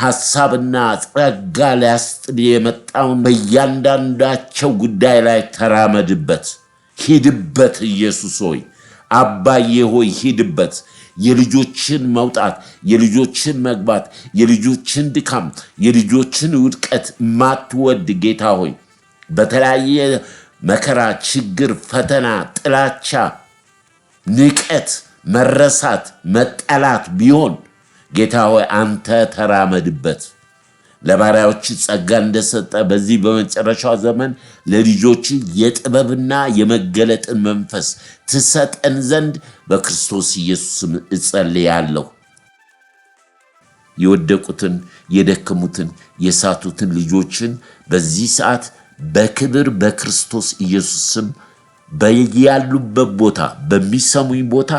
ሐሳብና ጸጋ ሊያስጥል የመጣውን በእያንዳንዳቸው ጉዳይ ላይ ተራመድበት፣ ሂድበት። ኢየሱስ ሆይ አባዬ ሆይ ሂድበት። የልጆችን መውጣት፣ የልጆችን መግባት፣ የልጆችን ድካም፣ የልጆችን ውድቀት ማትወድ ጌታ ሆይ በተለያየ መከራ፣ ችግር፣ ፈተና፣ ጥላቻ፣ ንቀት፣ መረሳት፣ መጠላት ቢሆን ጌታ ሆይ አንተ ተራመድበት። ለባሪያዎች ጸጋ እንደሰጠ በዚህ በመጨረሻው ዘመን ለልጆች የጥበብና የመገለጥን መንፈስ ትሰጠን ዘንድ በክርስቶስ ኢየሱስ እጸልያለሁ። የወደቁትን፣ የደከሙትን፣ የሳቱትን ልጆችን በዚህ ሰዓት በክብር በክርስቶስ ኢየሱስ ስም በያሉበት ቦታ በሚሰሙኝ ቦታ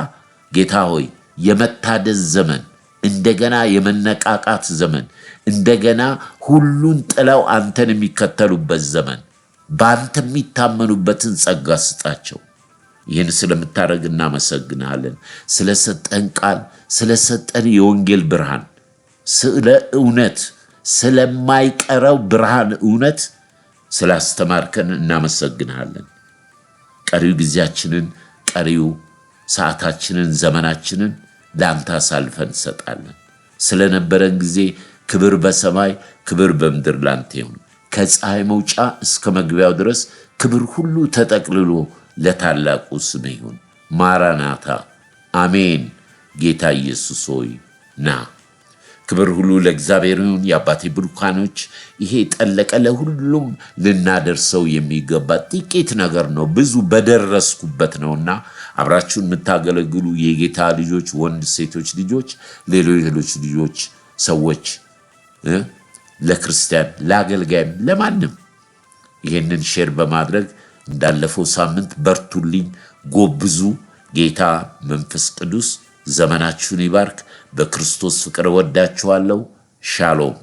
ጌታ ሆይ የመታደስ ዘመን፣ እንደገና የመነቃቃት ዘመን፣ እንደገና ሁሉን ጥለው አንተን የሚከተሉበት ዘመን፣ በአንተ የሚታመኑበትን ጸጋ ስጣቸው። ይህን ስለምታደርግ እናመሰግናለን። ስለሰጠን ቃል፣ ስለሰጠን የወንጌል ብርሃን፣ ስለ እውነት ስለማይቀረው ብርሃን እውነት ስላስተማርከን እናመሰግናለን። ቀሪው ጊዜያችንን፣ ቀሪው ሰዓታችንን፣ ዘመናችንን ለአንተ አሳልፈን እንሰጣለን። ስለነበረን ጊዜ ክብር በሰማይ ክብር በምድር ላንተ ይሁን። ከፀሐይ መውጫ እስከ መግቢያው ድረስ ክብር ሁሉ ተጠቅልሎ ለታላቁ ስም ይሁን። ማራናታ አሜን። ጌታ ኢየሱስ ሆይ ና። ክብር ሁሉ ለእግዚአብሔር ይሁን። የአባቴ ብሩካኖች፣ ይሄ ጠለቀ ለሁሉም ልናደርሰው የሚገባ ጥቂት ነገር ነው፣ ብዙ በደረስኩበት ነውና አብራችሁን የምታገለግሉ የጌታ ልጆች፣ ወንድ ሴቶች ልጆች፣ ሌሎች ልጆች ሰዎች፣ ለክርስቲያን ለአገልጋይም ለማንም ይሄንን ሼር በማድረግ እንዳለፈው ሳምንት በርቱልኝ፣ ጎብዙ። ጌታ መንፈስ ቅዱስ ዘመናችሁን ይባርክ። በክርስቶስ ፍቅር ወዳችኋለሁ። ሻሎም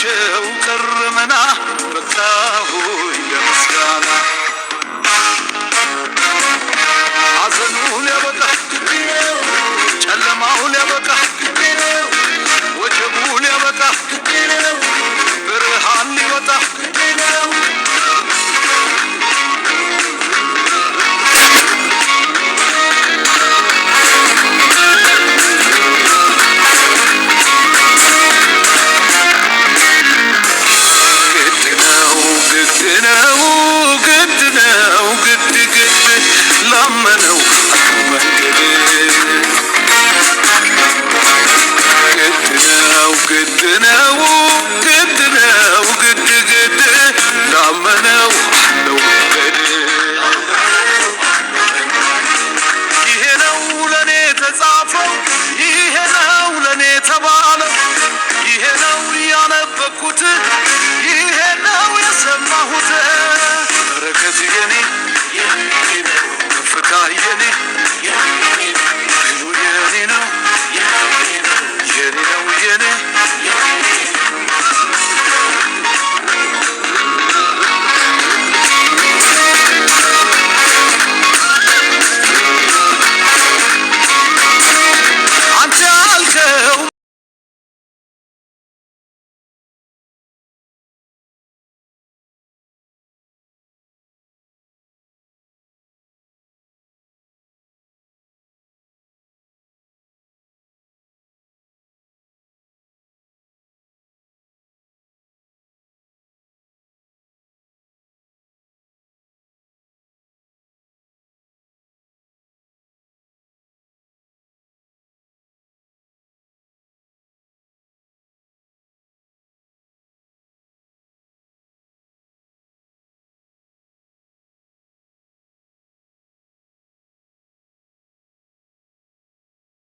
ሆኖባቸው ቀረመና በቃሁኝ ለምስጋና ሐዘኑ ሊያበቃ ጨለማው ሊያበቃ ወጀቡ ሊያበቃ ብርሃን ሊወጣ ላመነው መንገድ ግድ ላመነው ነው መንገድ ይሄ ነው ለኔ ተጻፈው ይሄ ነው ለኔ ተባለው ይሄ ነው ያነበብኩት ይሄ ነው የሰማሁት በረከት